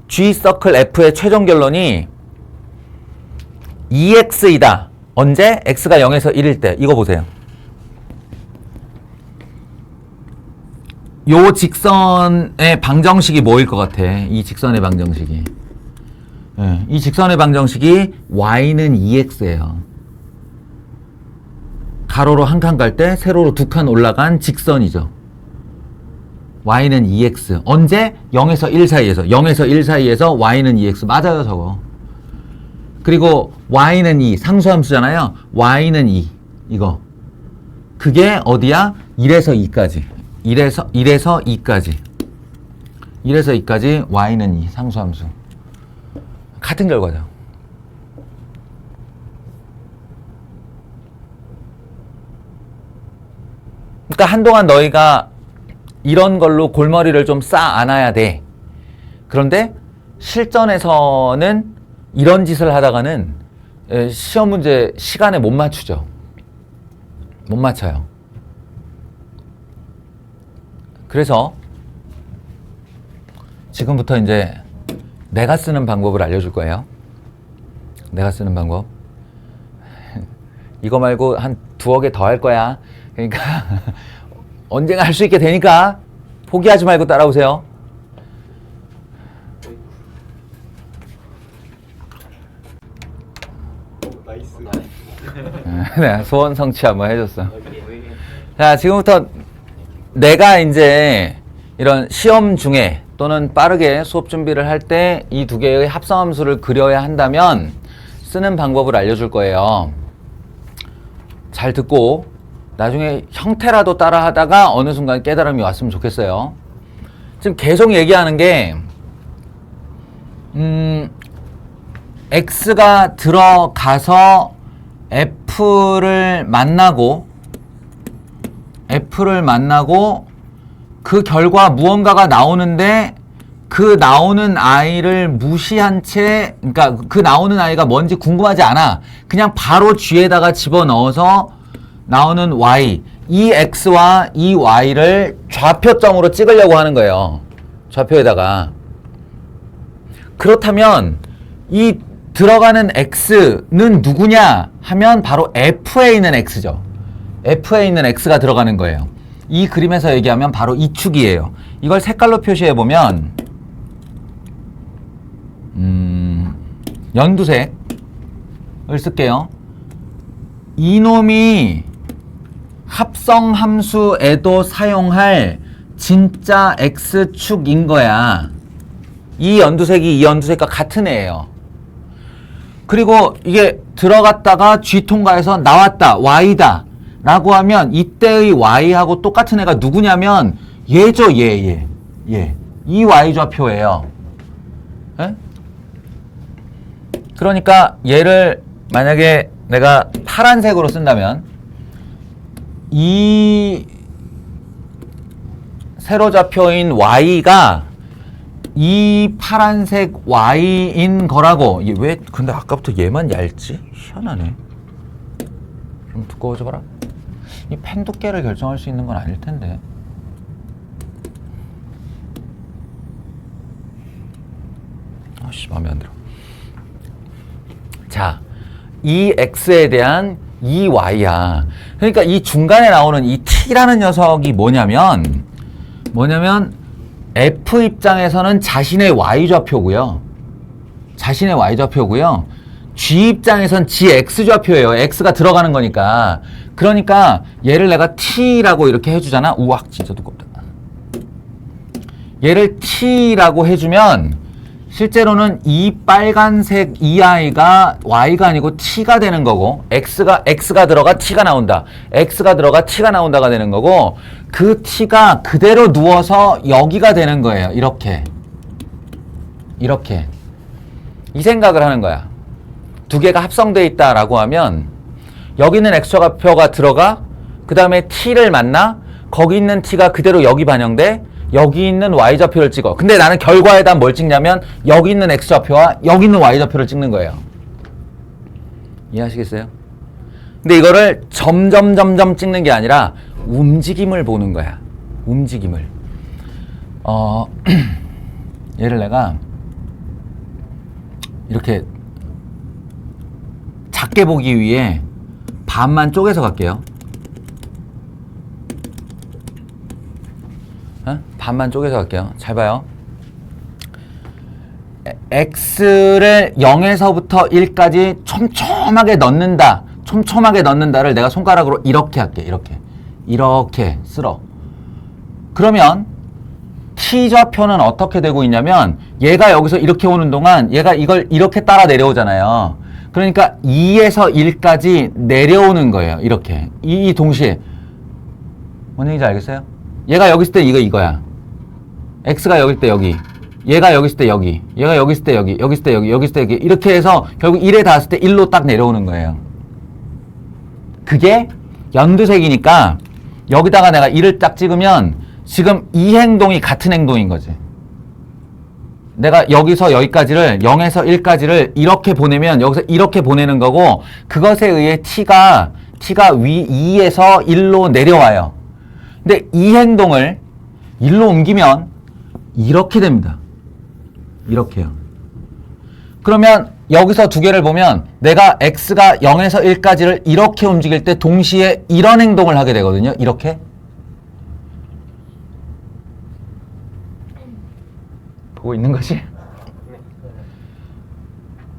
G 서클 F의 최종 결론이 2x이다. 언제? x가 0에서 1일 때. 이거 보세요. 요 직선의 방정식이 뭐일 것 같아? 이 직선의 방정식이. 네, 이 직선의 방정식이 y는 2x예요. 가로로 한 칸 갈 때 세로로 두 칸 올라간 직선이죠. y는 2x. 언제? 0에서 1 사이에서. 0에서 1 사이에서 y는 2x. 맞아요, 저거. 그리고 y는 2. 상수함수잖아요. y는 2. 이거. 그게 어디야? 1에서 2까지. 1에서 2까지. 1에서 2까지 y는 2. 상수함수. 같은 결과죠. 그러니까 한동안 너희가 이런 걸로 골머리를 좀 쌓아 안아야 돼. 그런데 실전에서는 이런 짓을 하다가는 시험 문제 시간에 못 맞추죠. 못 맞춰요. 그래서 지금부터 이제 내가 쓰는 방법을 알려줄 거예요. 내가 쓰는 방법. 이거 말고 한 2개 더 할 거야. 그러니까 언젠가 할 수 있게 되니까 포기하지 말고 따라오세요. 나이스. 네, 소원 성취 한번 해줬어. 자, 지금부터 내가 이제 이런 시험 중에 또는 빠르게 수업 준비를 할 때 이 두 개의 합성함수를 그려야 한다면 쓰는 방법을 알려줄 거예요. 잘 듣고 나중에 형태라도 따라 하다가 어느 순간 깨달음이 왔으면 좋겠어요. 지금 계속 얘기하는 게 X가 들어가서 F를 만나고 그 결과 무언가가 나오는데 그 나오는 아이를 무시한 채, 그러니까 그 나오는 아이가 뭔지 궁금하지 않아. 그냥 바로 G에다가 집어넣어서 나오는 Y, 이 X와 이 Y를 좌표점으로 찍으려고 하는 거예요. 좌표에다가. 그렇다면 이 들어가는 x는 누구냐 하면 바로 f에 있는 x죠. f에 있는 x가 들어가는 거예요. 이 그림에서 얘기하면 바로 이 축이에요. 이걸 색깔로 표시해 보면 연두색을 쓸게요. 이놈이 합성함수에도 사용할 진짜 x축인 거야. 이 연두색이 이 연두색과 같은 애예요. 그리고 이게 들어갔다가 G 통과해서 나왔다, Y다 라고 하면 이때의 Y하고 똑같은 애가 누구냐면 얘죠, 얘. 이 Y좌표예요. 에? 그러니까 얘를 만약에 내가 파란색으로 쓴다면 이 세로좌표인 Y가 이 파란색 Y인 거라고. 왜 근데 아까부터 얘만 얇지? 희한하네. 좀 두꺼워져 봐라. 이 펜 두께를 결정할 수 있는 건 아닐 텐데. 아씨, 마음에 안 들어. 자, 이 X에 대한 이 Y야. 그러니까 이 중간에 나오는 이 T라는 녀석이 뭐냐면 F 입장에서는 자신의 Y좌표고요. G 입장에선 GX좌표예요. X가 들어가는 거니까. 그러니까 얘를 내가 T라고 이렇게 해주잖아. 우와, 진짜 두껍다. 얘를 T라고 해주면 실제로는 이 빨간색 이 아이가 Y가 아니고 T가 되는 거고, X가 들어가 T가 나온다. X가 들어가 T가 나온다가 되는 거고, 그 T가 그대로 누워서 여기가 되는 거예요. 이렇게. 이 생각을 하는 거야. 두 개가 합성되어 있다라고 하면 여기는 X좌표가 들어가, 그 다음에 T를 만나, 거기 있는 T가 그대로 여기 반영돼, 여기 있는 Y좌표를 찍어. 근데 나는 결과에다 뭘 찍냐면 여기 있는 X좌표와 여기 있는 Y좌표를 찍는 거예요. 이해하시겠어요? 근데 이거를 점점 찍는 게 아니라 움직임을 보는 거야. 움직임을. 얘를 내가 이렇게 작게 보기 위해 반만 쪼개서 갈게요. 반만 쪼개서 갈게요. 잘 봐요. X를 0에서부터 1까지 촘촘하게 넣는다를 내가 손가락으로 이렇게 할게. 이렇게 쓸어. 그러면 T좌표는 어떻게 되고 있냐면 얘가 여기서 이렇게 오는 동안 얘가 이걸 이렇게 따라 내려오잖아요. 그러니까 2에서 1까지 내려오는 거예요. 이렇게. 이 동시에. 뭔 얘기인지 알겠어요? 얘가 여기 있을 때 이거야. X가 여기 있을 때 여기. 얘가 여기 있을 때 여기. 얘가 여기 있을 때 여기. 여기 있을 때 여기. 여기 있을 때 여기. 이렇게 해서 결국 1에 닿았을 때 1로 딱 내려오는 거예요. 그게 연두색이니까 여기다가 내가 1을 딱 찍으면 지금 이 행동이 같은 행동인 거지. 내가 여기서 여기까지를 0에서 1까지를 이렇게 보내면 여기서 이렇게 보내는 거고, 그것에 의해 T가 위 2에서 1로 내려와요. 근데 이 행동을 1로 옮기면 이렇게 됩니다. 이렇게요. 그러면 여기서 두 개를 보면 내가 X가 0에서 1까지를 이렇게 움직일 때 동시에 이런 행동을 하게 되거든요. 이렇게. 보고 있는 거지?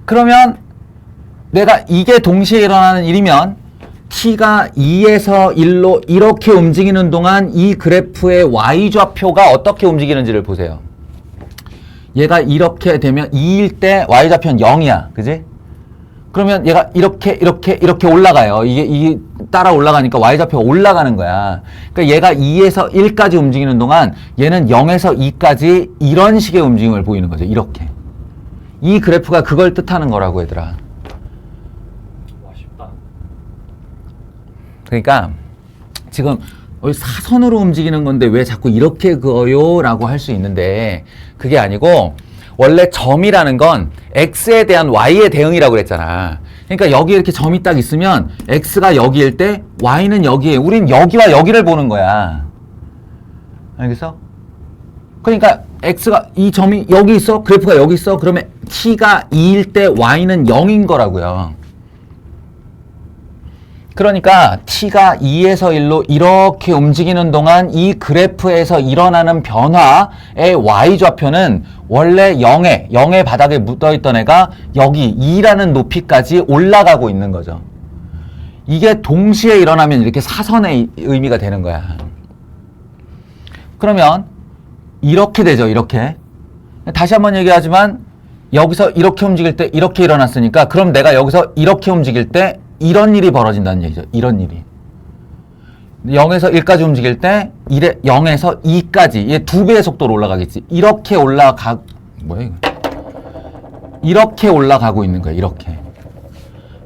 그러면 내가 이게 동시에 일어나는 일이면 T가 2에서 1로 이렇게 움직이는 동안 이 그래프의 Y좌표가 어떻게 움직이는지를 보세요. 얘가 이렇게 되면 2일 때 Y좌표는 0이야. 그지? 그러면 얘가 이렇게 올라가요. 이게 따라 올라가니까 Y좌표가 올라가는 거야. 그러니까 얘가 2에서 1까지 움직이는 동안 얘는 0에서 2까지 이런 식의 움직임을 보이는 거죠. 이렇게. 이 그래프가 그걸 뜻하는 거라고, 얘들아. 그러니까 지금 사선으로 움직이는 건데 왜 자꾸 이렇게 그어요? 라고 할 수 있는데 그게 아니고, 원래 점이라는 건 X에 대한 Y의 대응이라고 그랬잖아. 그러니까 여기 이렇게 점이 딱 있으면 X가 여기일 때 Y는 여기에, 우린 여기와 여기를 보는 거야. 알겠어? 그러니까 x가 이 점이 여기 있어. 그래프가 여기 있어. 그러면 t가 2일 때 y는 0인 거라고요. 그러니까 t가 2에서 1로 이렇게 움직이는 동안 이 그래프에서 일어나는 변화의 y좌표는 원래 0의 바닥에 묻어있던 애가 여기 2라는 높이까지 올라가고 있는 거죠. 이게 동시에 일어나면 이렇게 사선의 의미가 되는 거야. 그러면 이렇게 되죠. 이렇게. 다시 한번 얘기하지만 여기서 이렇게 움직일 때 이렇게 일어났으니까 그럼 내가 여기서 이렇게 움직일 때 이런 일이 벌어진다는 얘기죠. 이런 일이. 0에서 1까지 움직일 때 0에서 2까지 이게 2배의 속도로 올라가겠지. 이렇게 뭐야 이거? 이렇게 올라가고 있는 거예요. 이렇게.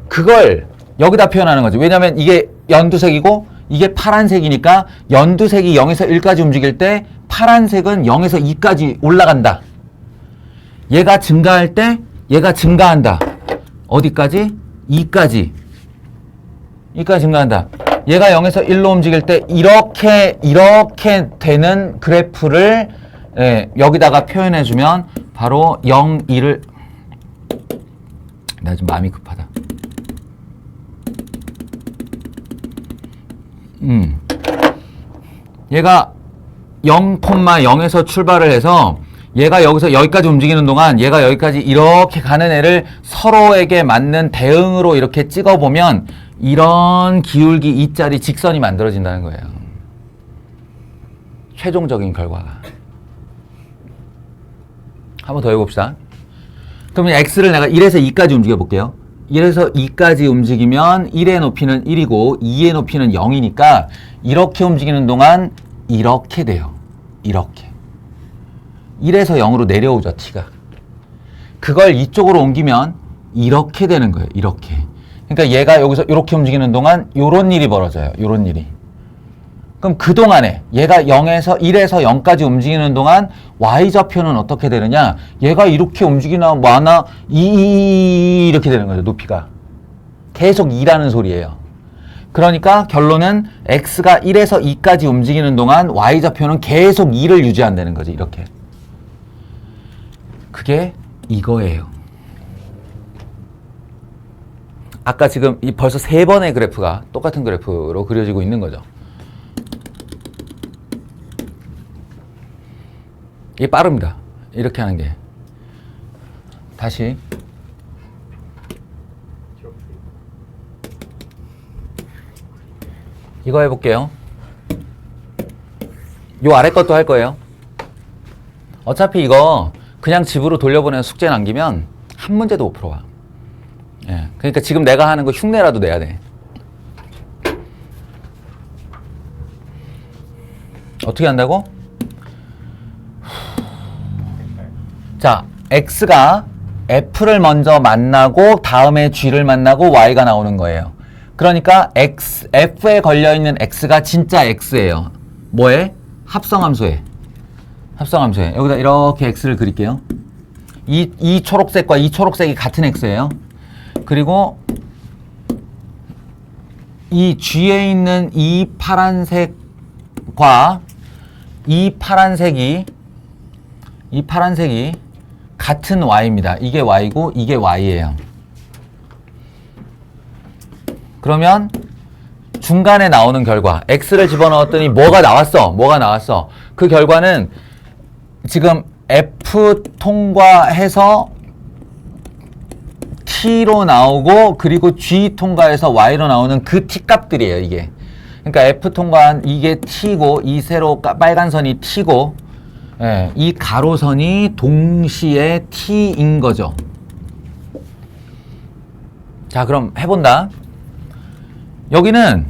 그걸 여기다 표현하는 거죠. 왜냐면 이게 연두색이고 이게 파란색이니까 연두색이 0에서 1까지 움직일 때 파란색은 0에서 2까지 올라간다. 얘가 증가할 때 얘가 증가한다. 어디까지? 2까지. 2까지 증가한다. 얘가 0에서 1로 움직일 때 이렇게 되는 그래프를 여기다가 표현해주면 바로 0, 2를 나 좀 마음이 급하다. 얘가 0,0에서 출발을 해서 얘가 여기서 여기까지 움직이는 동안 얘가 여기까지 이렇게 가는 애를 서로에게 맞는 대응으로 이렇게 찍어보면 이런 기울기 2짜리 직선이 만들어진다는 거예요. 최종적인 결과가. 한번 더 해봅시다. 그러면 x를 내가 1에서 2까지 움직여 볼게요. 1에서 2까지 움직이면 1의 높이는 1이고 2의 높이는 0이니까 이렇게 움직이는 동안 이렇게 돼요. 이렇게. 1에서 0으로 내려오죠, t가. 그걸 이쪽으로 옮기면 이렇게 되는 거예요. 이렇게. 그러니까 얘가 여기서 이렇게 움직이는 동안 요런 일이 벌어져요. 요런 일이. 그럼 그동안에 얘가 1에서 0까지 움직이는 동안 y좌표는 어떻게 되느냐? 얘가 이렇게 움직이나 마나 이렇게 되는 거죠. 높이가. 계속 2라는 소리예요. 그러니까 결론은 x가 1에서 2까지 움직이는 동안 y좌표는 계속 2를 유지한다는 거지. 이렇게. 그게 이거예요. 아까 지금 벌써 3번의 그래프가 똑같은 그래프로 그려지고 있는 거죠. 이게 빠릅니다. 이렇게 하는 게. 다시. 이거 해볼게요. 요 아래 것도 할 거예요. 어차피 이거 그냥 집으로 돌려보내는 숙제 남기면 한 문제도 못 풀어와. 예. 그러니까 지금 내가 하는 거 흉내라도 내야 돼. 어떻게 한다고? 자, x가 f를 먼저 만나고 다음에 g를 만나고 y가 나오는 거예요. 그러니까 f에 걸려있는 x가 진짜 x예요. 뭐에? 합성함수에. 합성함수에. 여기다 이렇게 x를 그릴게요. 이 초록색과 이 초록색이 같은 x예요. 그리고 이 g에 있는 이 파란색과 이 파란색이 같은 y입니다. 이게 y고 이게 y예요. 그러면 중간에 나오는 결과 x를 집어넣었더니 뭐가 나왔어? 그 결과는 지금 f 통과해서 t로 나오고 그리고 g 통과해서 y로 나오는 그 t 값들이에요. 이게. 그러니까 f 통과한 이게 t고 이 세로 빨간 선이 t고 예, 이 가로선이 동시에 t인 거죠. 자, 그럼 해본다. 여기는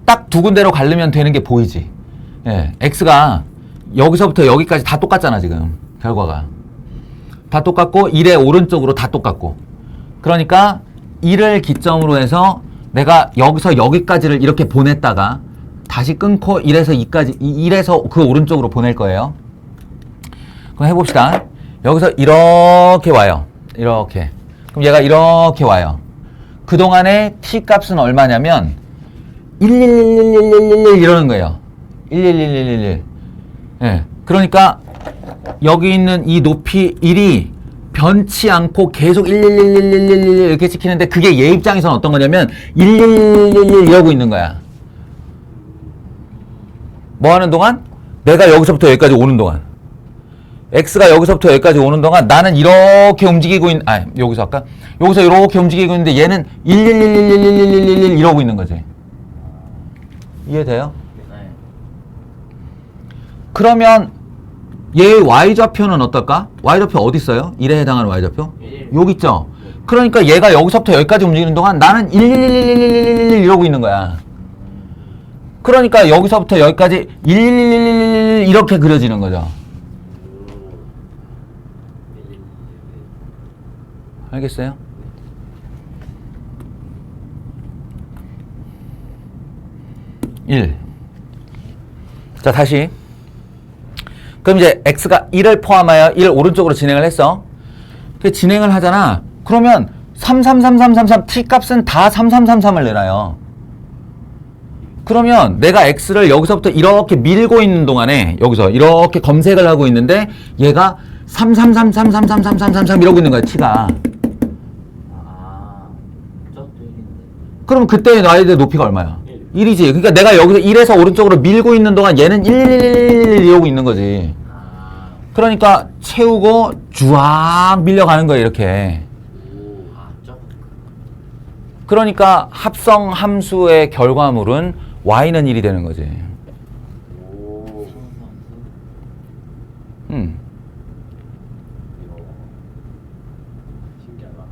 딱 두 군데로 가르면 되는 게 보이지. 예, x가 여기서부터 여기까지 다 똑같잖아, 지금. 결과가. 다 똑같고 1의 오른쪽으로 다 똑같고. 그러니까 1을 기점으로 해서 내가 여기서 여기까지를 이렇게 보냈다가 다시 끊고 1에서 2까지 1에서 그 오른쪽으로 보낼 거예요. 그럼 해봅시다. 여기서 이렇게 와요. 이렇게. 그럼 얘가 이렇게 와요. 그동안에 t 값은 얼마냐면 1111111 이러는 거예요. 1111111. 예. 그러니까 여기 있는 이 높이 1이 변치 않고 계속 11111 이렇게 찍히는데 그게 얘 입장에서는 어떤 거냐면 11111 이러고 있는 거야. 뭐 하는 동안? 내가 여기서부터 여기까지 오는 동안. X가 여기서부터 여기까지 오는 동안 나는 이렇게 움직이고 여기서 아까 여기서 이렇게 움직이고 있는데 얘는 1111111 이러고 있는 거지. 이해돼요? 네. 그러면 얘의 y좌표는 어떨까? y좌표 어디 있어요? 1에 해당하는 y좌표? 여기 있죠? 그러니까 얘가 여기서부터 여기까지 움직이는 동안 나는 1111111 이러고 있는 거야. 그러니까 여기서부터 여기까지 11111 이렇게 그려지는 거죠. 알겠어요? 자, 다시. 그럼 이제 x가 1을 포함하여 1 오른쪽으로 진행을 했어. 그 진행을 하잖아. 그러면 333333 t 값은 다 3333을 내놔요. 그러면 내가 x를 여기서부터 이렇게 밀고 있는 동안에 여기서 이렇게 검색을 하고 있는데 얘가 33333333 이러고 있는 거야, t가. 저도 1인데. 그럼 그때 놔야 될 높이가 얼마야? 1이지. 그러니까 내가 여기서 1에서 오른쪽으로 밀고 있는 동안 얘는 111 이러고 있는 거지. 그러니까 채우고 쫙 밀려가는 거야, 이렇게. 그러니까 합성 함수의 결과물은 y는 1이 되는 거지. 신기하다.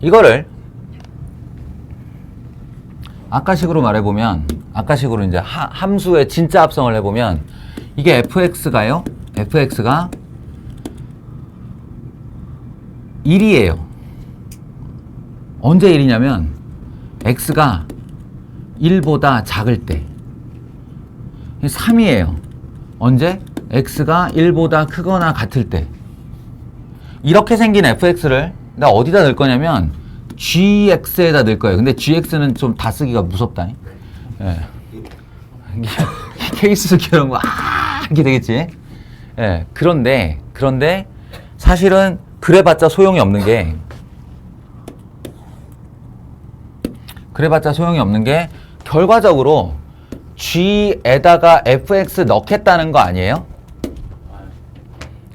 이거를 아까식으로 말해보면, 아까식으로 이제 함수의 진짜 합성을 해보면, 이게 fx가요? fx가 1이에요. 언제 1이냐면, x가 1보다 작을 때. 3이에요. 언제? x가 1보다 크거나 같을 때. 이렇게 생긴 fx를 내가 어디다 넣을 거냐면 gx에다 넣을 거예요. 근데 gx는 좀 다 쓰기가 무섭다. 예. 케이스 이런 거 이렇게 되겠지. 예. 그런데 사실은 그래봤자 소용이 없는 게 결과적으로 g에다가 fx 넣겠다는 거 아니에요?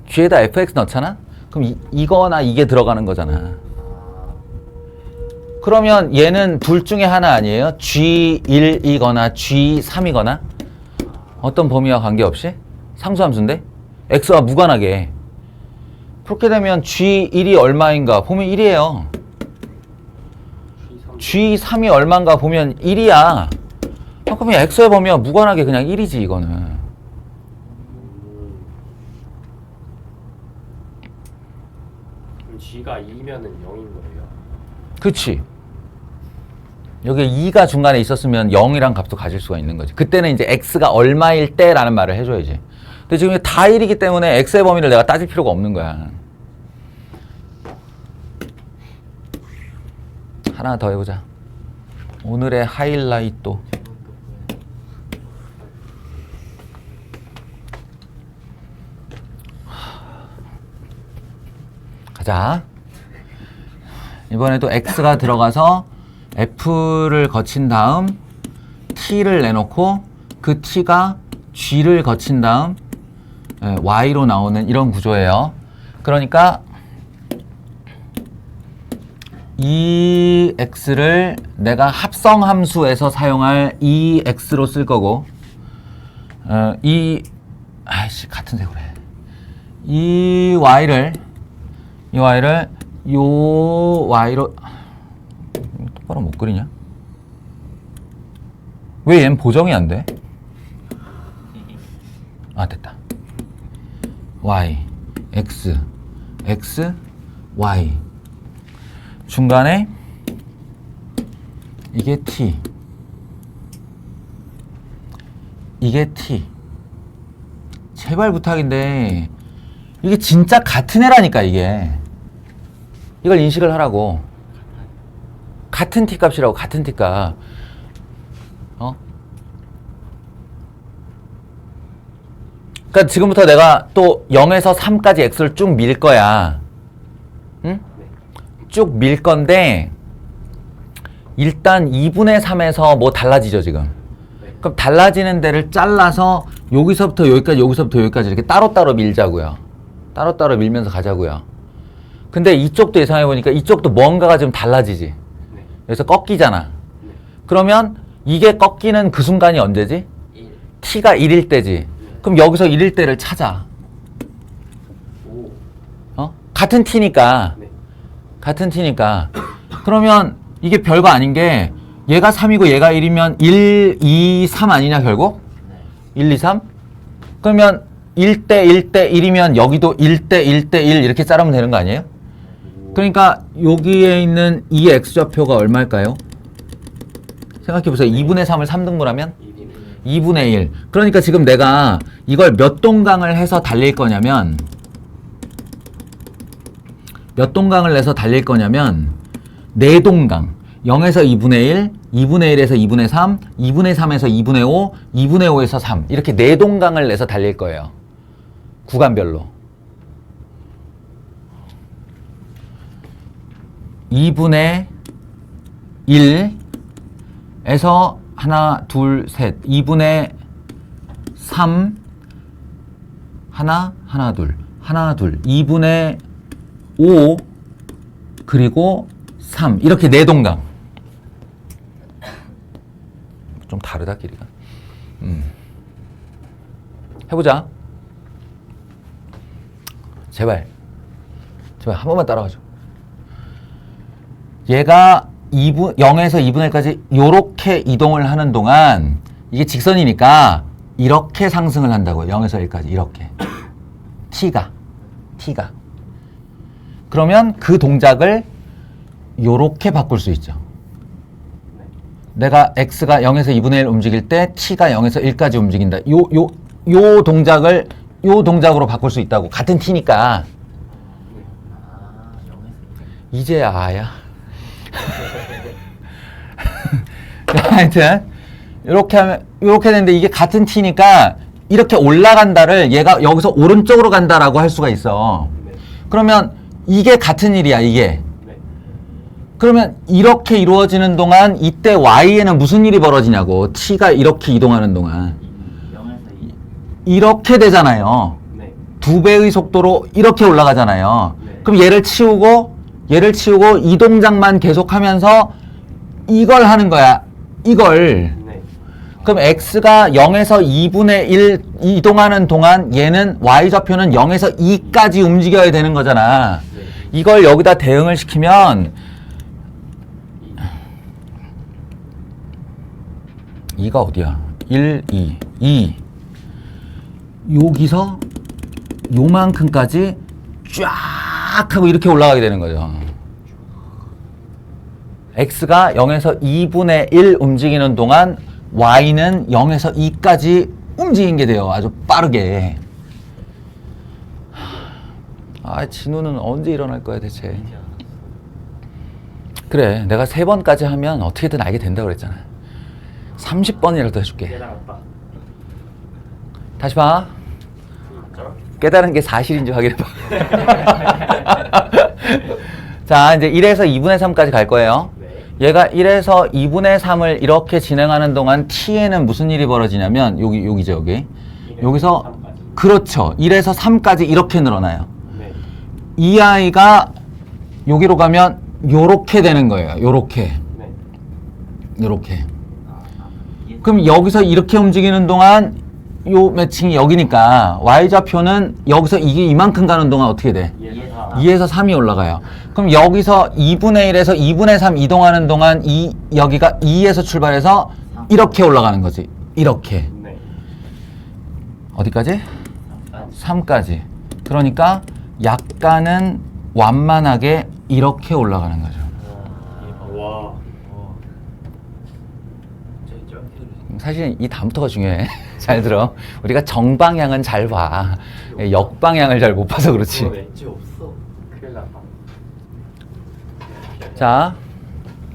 g에다 fx 넣잖아? 그럼 이거나 이게 들어가는 거잖아. 그러면 얘는 둘 중에 하나 아니에요? G1이거나 G3이거나? 어떤 범위와 관계없이? 상수함수인데? X와 무관하게. 그렇게 되면 G1이 얼마인가 보면 1이에요. G3이 얼마인가 보면 1이야. 그러면 X의 범위와 무관하게 그냥 1이지, 이거는. G가 2면은 0인 거예요. 그치. 여기 2가 중간에 있었으면 0이란 값도 가질 수가 있는 거지. 그때는 이제 x가 얼마일 때라는 말을 해줘야지. 근데 지금 다 1이기 때문에 x의 범위를 내가 따질 필요가 없는 거야. 하나 더 해보자. 오늘의 하이라이트. 가자. 이번에도 x가 들어가서 f를 거친 다음 t를 내놓고 그 t가 g를 거친 다음 y로 나오는 이런 구조예요. 그러니까 이 x를 내가 합성함수에서 사용할 이 x로 쓸 거고 같은 색으로 해. 이 y를 요 y로 똑바로 못 그리냐? 왜 얘는 보정이 안 돼? 됐다. y, x, x, y. 중간에 이게 t. 이게 t. 제발 부탁인데 이게 진짜 같은 애라니까, 이게. 이걸 인식을 하라고. 같은 t 값이라고. 같은 t 값. 그러니까 지금부터 내가 또 0에서 3까지 x를 쭉 밀 거야. 응? 쭉 밀 건데 일단 2분의 3에서 뭐 달라지죠 지금. 그럼 달라지는 데를 잘라서 여기서부터 여기까지, 여기서부터 여기까지 이렇게 따로따로 밀자고요. 따로따로 밀면서 가자고요. 근데 이쪽도 예상해보니까 이쪽도 뭔가가 좀 달라지지. 여기서 꺾이잖아. 그러면 이게 꺾이는 그 순간이 언제지? t가 1일 때지. 그럼 여기서 1일 때를 찾아. 같은 t니까. 같은 t니까. 그러면 이게 별거 아닌 게 얘가 3이고 얘가 1이면 1, 2, 3 아니냐 결국? 1, 2, 3? 그러면 1대 1대 1이면 여기도 1대 1대 1 이렇게 자르면 되는 거 아니에요? 그러니까 여기에 있는 이 x좌표가 얼마일까요? 생각해보세요. 2분의 3을 3등분하면? 2분의 1. 그러니까 지금 내가 이걸 몇 동강을 해서 달릴 거냐면 몇 동강을 내서 달릴 거냐면 4동강. 0에서 2분의 1, 2분의 1에서 2분의 3, 2분의 3에서 2분의 5, 2분의 5에서 3 이렇게 4동강을 내서 달릴 거예요. 구간별로. 2분의 1에서 하나, 둘, 셋. 2분의 3 하나, 하나, 둘. 하나, 둘. 2분의 5 그리고 3 이렇게 4동강. 좀 다르다 길이가. 해보자. 제발 한 번만 따라가줘. 얘가 0에서 2분의 1까지 요렇게 이동을 하는 동안 이게 직선이니까 이렇게 상승을 한다고요. 0에서 1까지 이렇게. t가. 그러면 그 동작을 요렇게 바꿀 수 있죠. 내가 x가 0에서 2분의 1 움직일 때 t가 0에서 1까지 움직인다. 요 동작으로 바꿀 수 있다고. 같은 t니까. 이제야 아야. 하여튼 이렇게 되는데 이게 같은 t니까 이렇게 올라간다를 얘가 여기서 오른쪽으로 간다라고 할 수가 있어. 그러면 이게 같은 일이야, 이게. 그러면 이렇게 이루어지는 동안 이때 y에는 무슨 일이 벌어지냐고. t가 이렇게 이동하는 동안. 이렇게 되잖아요. 2배의 속도로 이렇게 올라가잖아요. 그럼 얘를 치우고 이 동작만 계속하면서 이걸 하는 거야. 이걸. 그럼 x가 0에서 2분의 1 이동하는 동안 얘는 y좌표는 0에서 2까지 움직여야 되는 거잖아. 이걸 여기다 대응을 시키면 2가 어디야? 1, 2 여기서 요만큼까지 쫙 하고 이렇게 올라가게 되는 거죠. x가 0에서 2분의 1 움직이는 동안 y는 0에서 2까지 움직인 게 돼요. 아주 빠르게. 아, 진우는 언제 일어날 거야 대체. 그래, 내가 3번까지 하면 어떻게든 알게 된다고 그랬잖아. 30번이라도 해줄게. 다시 봐. 깨달은 게 사실인지 확인해봐. 자, 이제 1에서 2분의 3까지 갈 거예요. 얘가 1에서 2분의 3을 이렇게 진행하는 동안 t에는 무슨 일이 벌어지냐면 여기죠, 여기. 여기서 3까지. 그렇죠. 1에서 3까지 이렇게 늘어나요. 이 아이가 여기로 가면 요렇게 되는 거예요. 요렇게. 그럼 여기서 이렇게 움직이는 동안 요 매칭이 여기니까 y좌표는 여기서 이게 이만큼 가는 동안 어떻게 돼? 2에서 3이 올라가요. 그럼 여기서 2분의 1에서 2분의 3 이동하는 동안 여기가 2에서 출발해서 이렇게 올라가는 거지. 이렇게. 어디까지? 3까지. 그러니까 약간은 완만하게 이렇게 올라가는 거죠. 사실 이 다음부터가 중요해. 잘 들어. 우리가 정방향은 잘 봐. 역방향을 잘 못 봐서 그렇지. 엣지 없어. 큰일 났다. 자,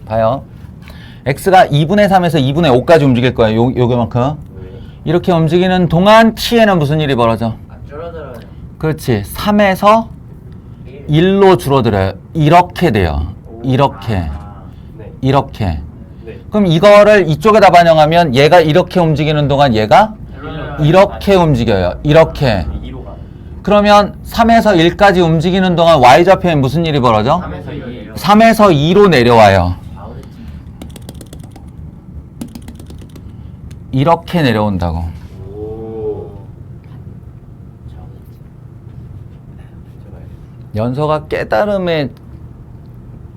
봐요. x가 2분의 3에서 2분의 5까지 움직일 거예요. 요만큼. 네. 이렇게 움직이는 동안 t에는 무슨 일이 벌어져? 안 줄어들어요. 그렇지. 3에서 1로 줄어들어요. 이렇게 돼요. 이렇게. 네. 이렇게. 네. 그럼 이거를 이쪽에다 반영하면 얘가 이렇게 움직이는 동안 얘가 이렇게 움직여요. 이렇게. 2로 가. 그러면 3에서 1까지 움직이는 동안 y좌표에 무슨 일이 벌어져? 3에서 2예요. 3에서 2로 내려와요. 이렇게 내려온다고. 오. 연서가 깨달음의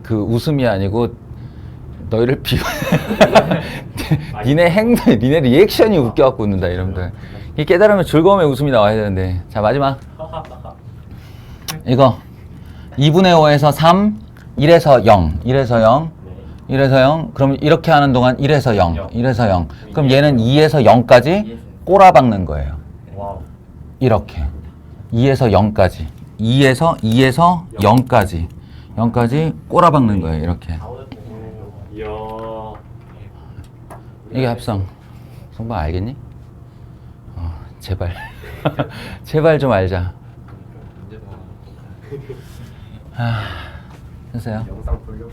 그 웃음이 아니고 너희를 니네 행동, 니네 리액션이 웃겨갖고 웃는다 이러면들. 이 깨달음의 즐거움의 웃음이 나와야 되는데. 자, 마지막 이거 2분의 5에서 3 1에서 0 1에서 0 1에서 0 그럼 이렇게 하는 동안 1에서 0 1에서 0 그럼 얘는 2에서 0까지 꼬라박는 거예요. 와우. 이렇게 2에서 0까지 2에서 0까지 0까지 꼬라박는 거예요. 이렇게. 이야. 이게 합성. 성방 알겠니? 제발. 제발 좀 알자. 됐어요? 영상 돌려.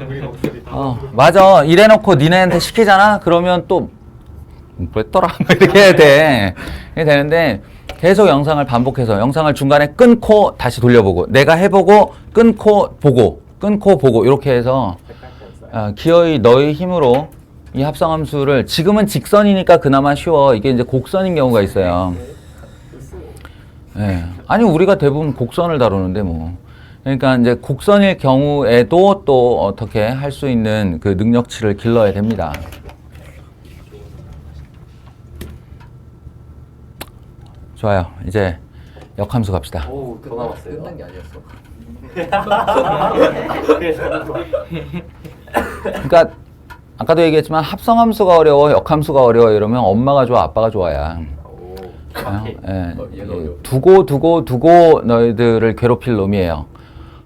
우리 목소리 다. 맞아. 이래놓고 니네한테 시키잖아? 그러면 또 뭐랬더라? 이렇게 해야 돼. 이렇게 되는데 계속 영상을 반복해서 영상을 중간에 끊고 다시 돌려보고 내가 해보고 끊고 보고 이렇게 해서 기어이 너의 힘으로 이 합성함수를 지금은 직선이니까 그나마 쉬워. 이게 이제 곡선인 경우가 있어요. 예. 아니 우리가 대부분 곡선을 다루는데 뭐. 그러니까 이제 곡선일 경우에도 또 어떻게 할 수 있는 그 능력치를 길러야 됩니다. 좋아요. 이제 역함수 갑시다. 오, 더 남았어요. 끝난 게 아니었어. 그러니까 아까도 얘기했지만 합성함수가 어려워, 역함수가 어려워 이러면 엄마가 좋아, 아빠가 좋아야. 오. 예, 얘가 어려워. 두고 너희들을 괴롭힐 놈이에요.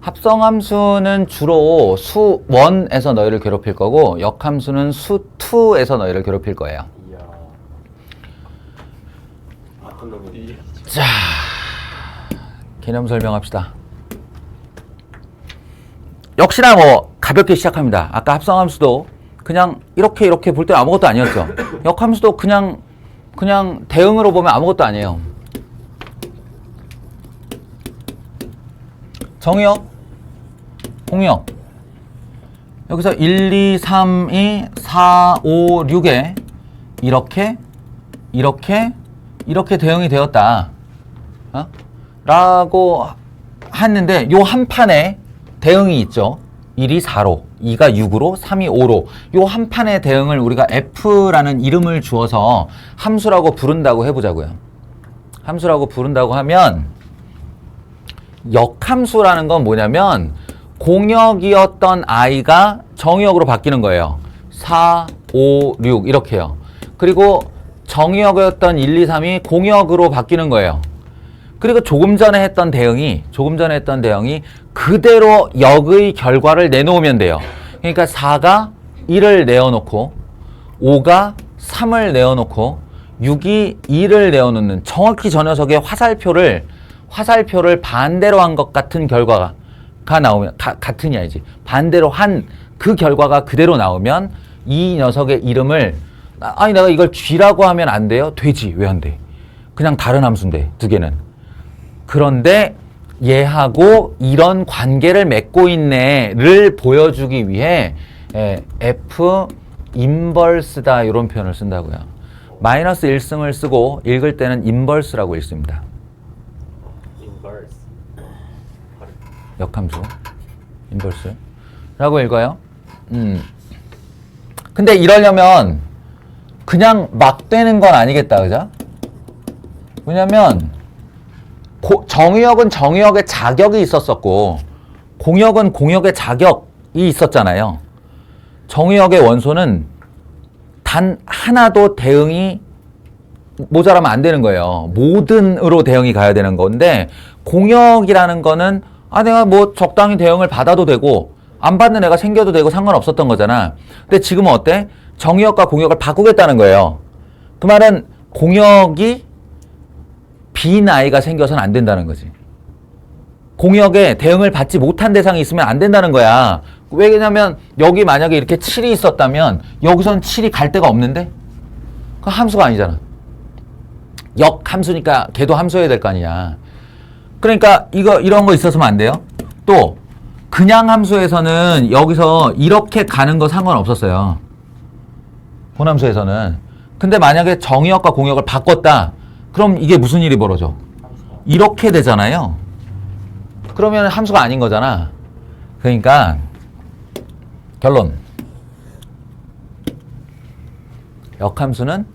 합성함수는 주로 수1에서 너희를 괴롭힐 거고 역함수는 수2에서 너희를 괴롭힐 거예요. 이야. 나쁜 놈이. 자, 개념 설명합시다. 역시나 뭐 가볍게 시작합니다. 아까 합성함수도 그냥 이렇게 볼 때 아무것도 아니었죠. 역함수도 그냥 대응으로 보면 아무것도 아니에요. 정의역, 공역. 여기서 1, 2, 3, 2, 4, 5, 6에 이렇게 대응이 되었다. 라고 했는데 요 한 판에 대응이 있죠. 1이 4로, 2가 6으로, 3이 5로. 요 한 판의 대응을 우리가 F라는 이름을 주어서 함수라고 부른다고 해보자고요. 함수라고 부른다고 하면 역함수라는 건 뭐냐면 공역이었던 i가 정의역으로 바뀌는 거예요. 4, 5, 6 이렇게요. 그리고 정의역이었던 1, 2, 3이 공역으로 바뀌는 거예요. 그리고 조금 전에 했던 대응이 그대로 역의 결과를 내놓으면 돼요. 그러니까 4가 1을 내어놓고 5가 3을 내어놓고 6이 2를 내어놓는 정확히 저 녀석의 화살표를 반대로 한 것 같은 결과가 나오면 같은이 아니지. 반대로 한 그 결과가 그대로 나오면 이 녀석의 이름을 아니 내가 이걸 쥐라고 하면 안 돼요? 되지. 왜 안 돼? 그냥 다른 함수인데 두 개는. 그런데 얘하고 이런 관계를 맺고 있네를 보여주기 위해 F 인버스다 이런 표현을 쓴다고요. 마이너스 1승을 쓰고 읽을 때는 인버스라고 읽습니다. 인버스. 역함수 인버스라고 읽어요. 근데 이러려면 그냥 막 되는 건 아니겠다, 그죠? 왜냐면 정의역은 정의역의 자격이 있었었고 공역은 공역의 자격이 있었잖아요. 정의역의 원소는 단 하나도 대응이 모자라면 안 되는 거예요. 모든으로 대응이 가야 되는 건데 공역이라는 거는 내가 뭐 적당히 대응을 받아도 되고 안 받는 애가 생겨도 되고 상관없었던 거잖아. 근데 지금은 어때? 정의역과 공역을 바꾸겠다는 거예요. 그 말은 공역이 빈 아이가 생겨서는 안 된다는 거지. 공역에 대응을 받지 못한 대상이 있으면 안 된다는 거야. 왜냐면 여기 만약에 이렇게 7이 있었다면 여기선 7이 갈 데가 없는데? 그 함수가 아니잖아. 역 함수니까 걔도 함수여야 될 거 아니냐. 그러니까 이런 거 있었으면 안 돼요. 또 그냥 함수에서는 여기서 이렇게 가는 거 상관없었어요. 본함수에서는. 근데 만약에 정의역과 공역을 바꿨다. 그럼 이게 무슨 일이 벌어져? 이렇게 되잖아요. 그러면 함수가 아닌 거잖아. 그러니까 결론. 역함수는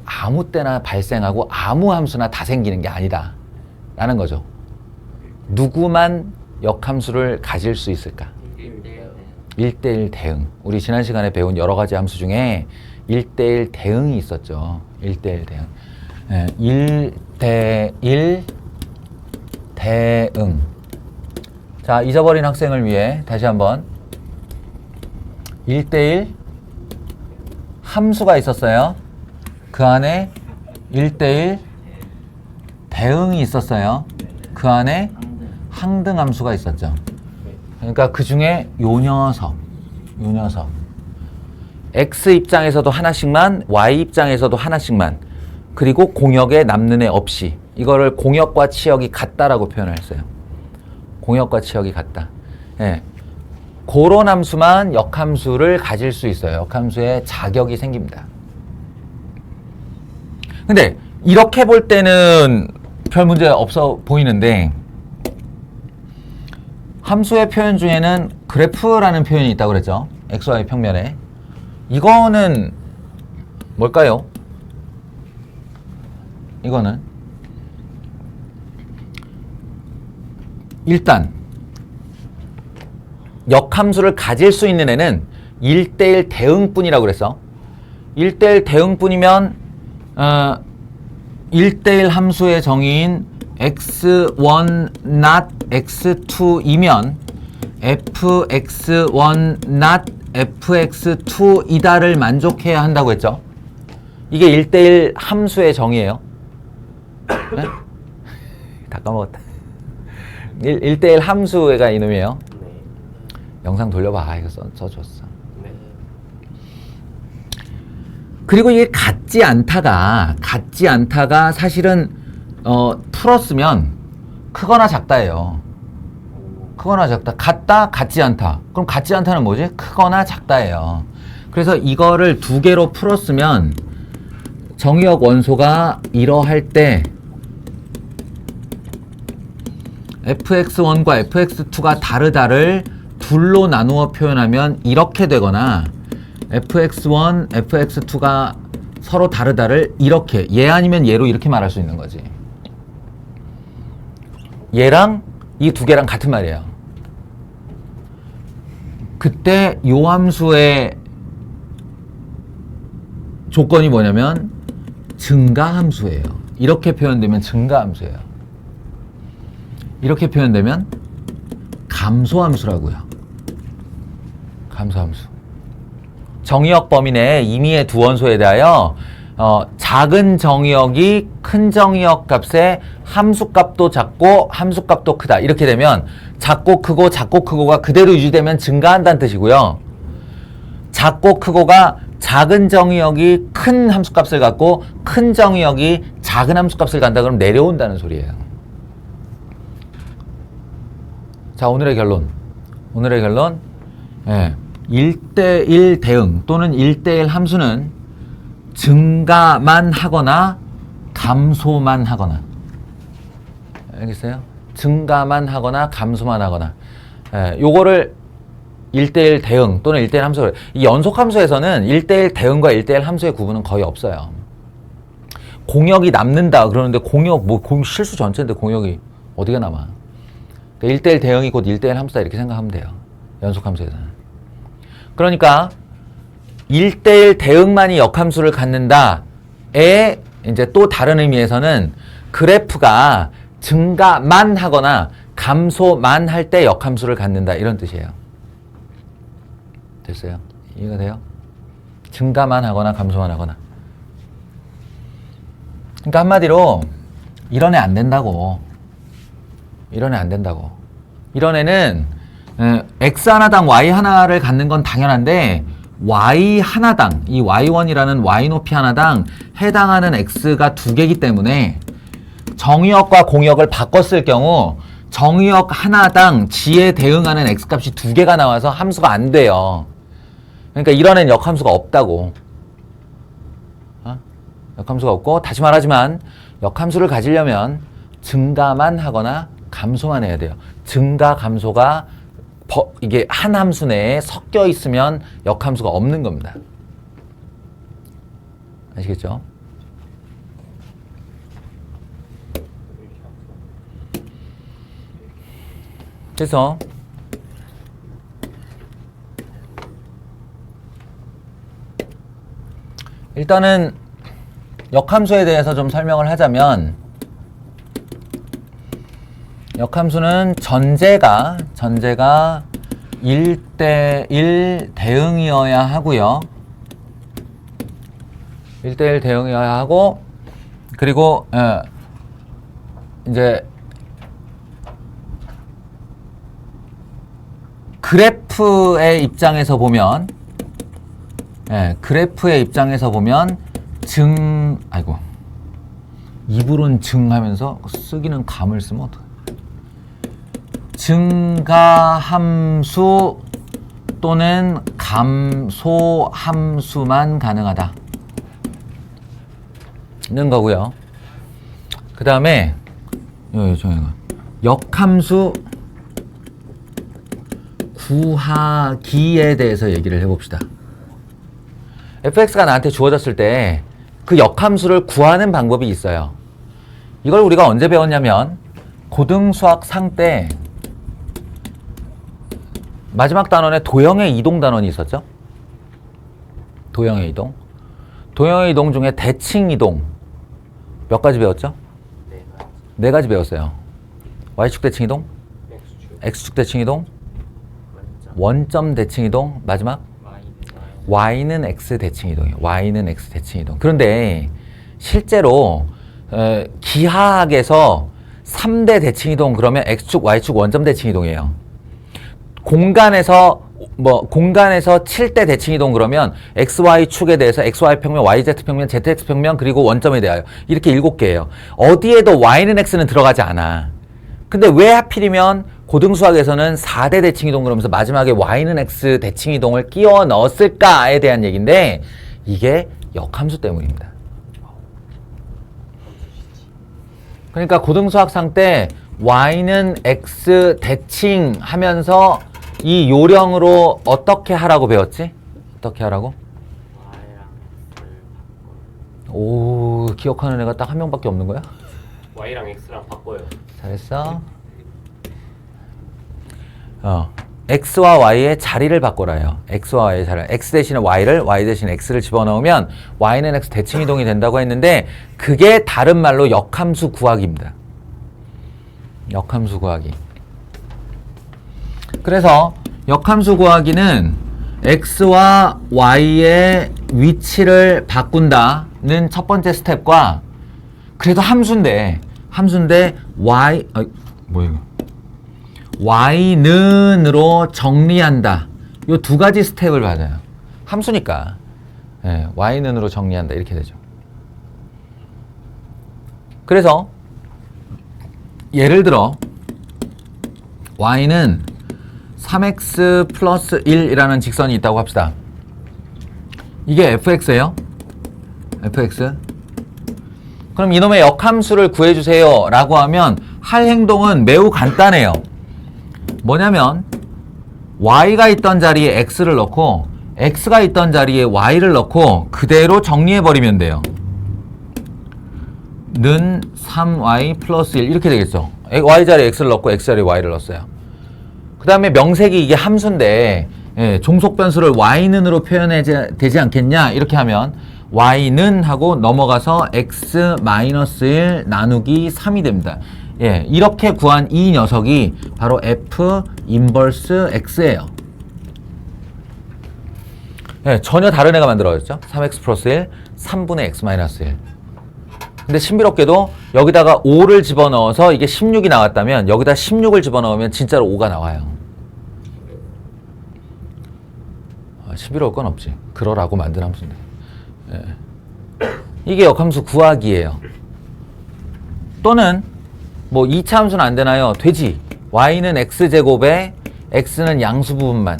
아무 때나 발생하고 아무 함수나 다 생기는 게 아니다. 라는 거죠. 누구만 역함수를 가질 수 있을까? 1대1 대응. 우리 지난 시간에 배운 여러 가지 함수 중에 1대1 대응이 있었죠. 1대1 대응. 1대1 대응. 자, 잊어버린 학생을 위해 다시 한번 1대1 함수가 있었어요. 그 안에 1대1 대응이 있었어요. 그 안에 항등함수가 있었죠. 그러니까 그 중에 요 녀석 X 입장에서도 하나씩만, Y 입장에서도 하나씩만, 그리고 공역에 남는 애 없이, 이거를 공역과 치역이 같다라고 표현을 했어요. 공역과 치역이 같다. 예. 그런 함수만 역함수를 가질 수 있어요. 역함수에 자격이 생깁니다. 근데 이렇게 볼 때는 별 문제 없어 보이는데, 함수의 표현 중에는 그래프라는 표현이 있다고 그랬죠. XY 평면에. 이거는 뭘까요? 이거는 일단 역함수를 가질 수 있는 애는 1대1 대응뿐이라고 그랬어. 1대1 대응뿐이면 1대1 함수의 정의인 x1 not x2이면 fx1 not fx2이다를 만족해야 한다고 했죠. 이게 1대1 함수의 정의예요. 네? 다 까먹었다. 1대1 함수가 이놈이에요. 네. 영상 돌려봐. 이거 써줬어. 네. 그리고 이게 같지 않다가 사실은 풀었으면 크거나 작다예요. 크거나 작다. 같다, 같지 않다. 그럼 같지 않다는 뭐지? 크거나 작다예요. 그래서 이거를 두 개로 풀었으면 정의역 원소가 이러할 때 fx1과 fx2가 다르다를 둘로 나누어 표현하면 이렇게 되거나 fx1, fx2가 서로 다르다를 이렇게, 얘 아니면 얘로 이렇게 말할 수 있는 거지. 얘랑 이 두 개랑 같은 말이에요. 그때 요 함수의 조건이 뭐냐면 증가함수예요. 이렇게 표현되면 증가함수예요. 이렇게 표현되면 감소함수라고요. 감소함수. 정의역 범위 내에 임의의 두 원소에 대하여 작은 정의역이 큰 정의역 값에 함수값도 작고 함수값도 크다. 이렇게 되면 작고 크고가 그대로 유지되면 증가한다는 뜻이고요. 작고 크고가 작은 정의역이 큰 함수값을 갖고 큰 정의역이 작은 함수값을 간다 그러면 내려온다는 소리예요. 자, 오늘의 결론. 예, 1대1 대응 또는 1대1 함수는 증가만 하거나 감소만 하거나, 알겠어요? 증가만 하거나 감소만 하거나, 예, 요거를 1대1 대응 또는 1대1 함수. 이 연속 함수에서는 1대1 대응과 1대1 함수의 구분은 거의 없어요. 공역이 남는다 그러는데 공역 실수 전체인데 공역이 어디가 남아? 그러니까 1대1 대응이 곧 1대1 함수다 이렇게 생각하면 돼요. 연속 함수에서는. 그러니까 1대1 대응만이 역함수를 갖는다에 이제 또 다른 의미에서는 그래프가 증가만 하거나 감소만 할 때 역함수를 갖는다 이런 뜻이에요. 됐어요? 이해가 돼요? 증가만 하거나 감소만 하거나. 그러니까 한마디로 이런 애 안 된다고. 이런 애 안 된다고. 이런 애는 x 하나당 y 하나를 갖는 건 당연한데 y 하나당, 이 y1이라는 y 높이 하나당 해당하는 x가 두 개이기 때문에 정의역과 공역을 바꿨을 경우 정의역 하나당 g에 대응하는 x값이 두 개가 나와서 함수가 안 돼요. 그러니까 이런 애는 역함수가 없다고. 역함수가 없고, 다시 말하지만 역함수를 가지려면 증가만 하거나 감소만 해야 돼요. 증가, 감소가 이게 한 함수 내에 섞여 있으면 역함수가 없는 겁니다. 아시겠죠? 그래서 일단은 역함수에 대해서 좀 설명을 하자면, 역함수는 전제가 1대1 대응이어야 하고요. 1대1 대응이어야 하고, 그리고 이제 그래프의 입장에서 보면, 그래프의 입장에서 보면 아이고, 입으론 증하면서 쓰기는 감을 쓰면 어떡해. 증가함수 또는 감소함수만 가능하다 는 거고요. 그 다음에 역함수 구하기에 대해서 얘기를 해봅시다. fx가 나한테 주어졌을 때 그 역함수를 구하는 방법이 있어요. 이걸 우리가 언제 배웠냐면 고등수학 상 때 마지막 단원에 도형의 이동 단원이 있었죠. 도형의 이동. 도형의 이동 중에 대칭 이동 몇 가지 배웠죠? 네 가지 배웠어요. y축 대칭 이동, x축 대칭 이동, 원점 대칭 이동, 마지막 y는 x 대칭 이동이에요. y는 x 대칭 이동. 그런데 실제로 기하학에서 3대 대칭 이동 그러면 x축, y축 원점 대칭 이동이에요. 공간에서 7대 대칭 이동 그러면 xy 축에 대해서 xy 평면, yz 평면, zx 평면 그리고 원점에 대하여 이렇게 7개예요. 어디에도 y는 x는 들어가지 않아. 근데 왜 하필이면 고등수학에서는 4대 대칭 이동 그러면서 마지막에 y는 x 대칭 이동을 끼워 넣었을까에 대한 얘기인데 이게 역함수 때문입니다. 그러니까 고등수학상 때 y는 x 대칭 하면서 이 요령으로 어떻게 하라고 배웠지? 어떻게 하라고? 오, 기억하는 애가 딱 한 명밖에 없는 거야? y랑 x랑 바꿔요. 잘했어. x와 y의 자리를 바꿔라요. x와 y의 자리. x 대신에 y를, y 대신에 x를 집어넣으면 y는 x 대칭 이동이 된다고 했는데 그게 다른 말로 역함수 구하기입니다. 역함수 구하기. 그래서 역함수 구하기는 x와 y의 위치를 바꾼다는 첫 번째 스텝과 그래도 함수인데 y는으로 정리한다. 이 두 가지 스텝을 받아요. 함수니까 y는으로 정리한다 이렇게 되죠. 그래서 예를 들어 y는 3x 플러스 1이라는 직선이 있다고 합시다. 이게 fx예요. fx. 그럼 이놈의 역함수를 구해주세요 라고 하면 할 행동은 매우 간단해요. 뭐냐면 y가 있던 자리에 x를 넣고 x가 있던 자리에 y를 넣고 그대로 정리해버리면 돼요. 는 3y 플러스 1 이렇게 되겠죠. y 자리에 x를 넣고 x 자리에 y를 넣었어요. 그 다음에 명색이 이게 함수인데 종속 변수를 y는으로 표현해야 되지 않겠냐 이렇게 하면 y는 하고 넘어가서 x 마이너스 1 나누기 3이 됩니다. 이렇게 구한 이 녀석이 바로 f 인버스 x예요. 예, 전혀 다른 애가 만들어졌죠. 3x 플러스 1, 3분의 x 마이너스 1. 근데 신비롭게도 여기다가 5를 집어넣어서 이게 16이 나왔다면 여기다 16을 집어넣으면 진짜로 5가 나와요. 신비로울 건 없지. 그러라고 만든 함수인데. 예. 이게 역함수 구하기예요. 또는 뭐 2차 함수는 안 되나요? 되지. y는 x제곱에 x는 양수 부분만.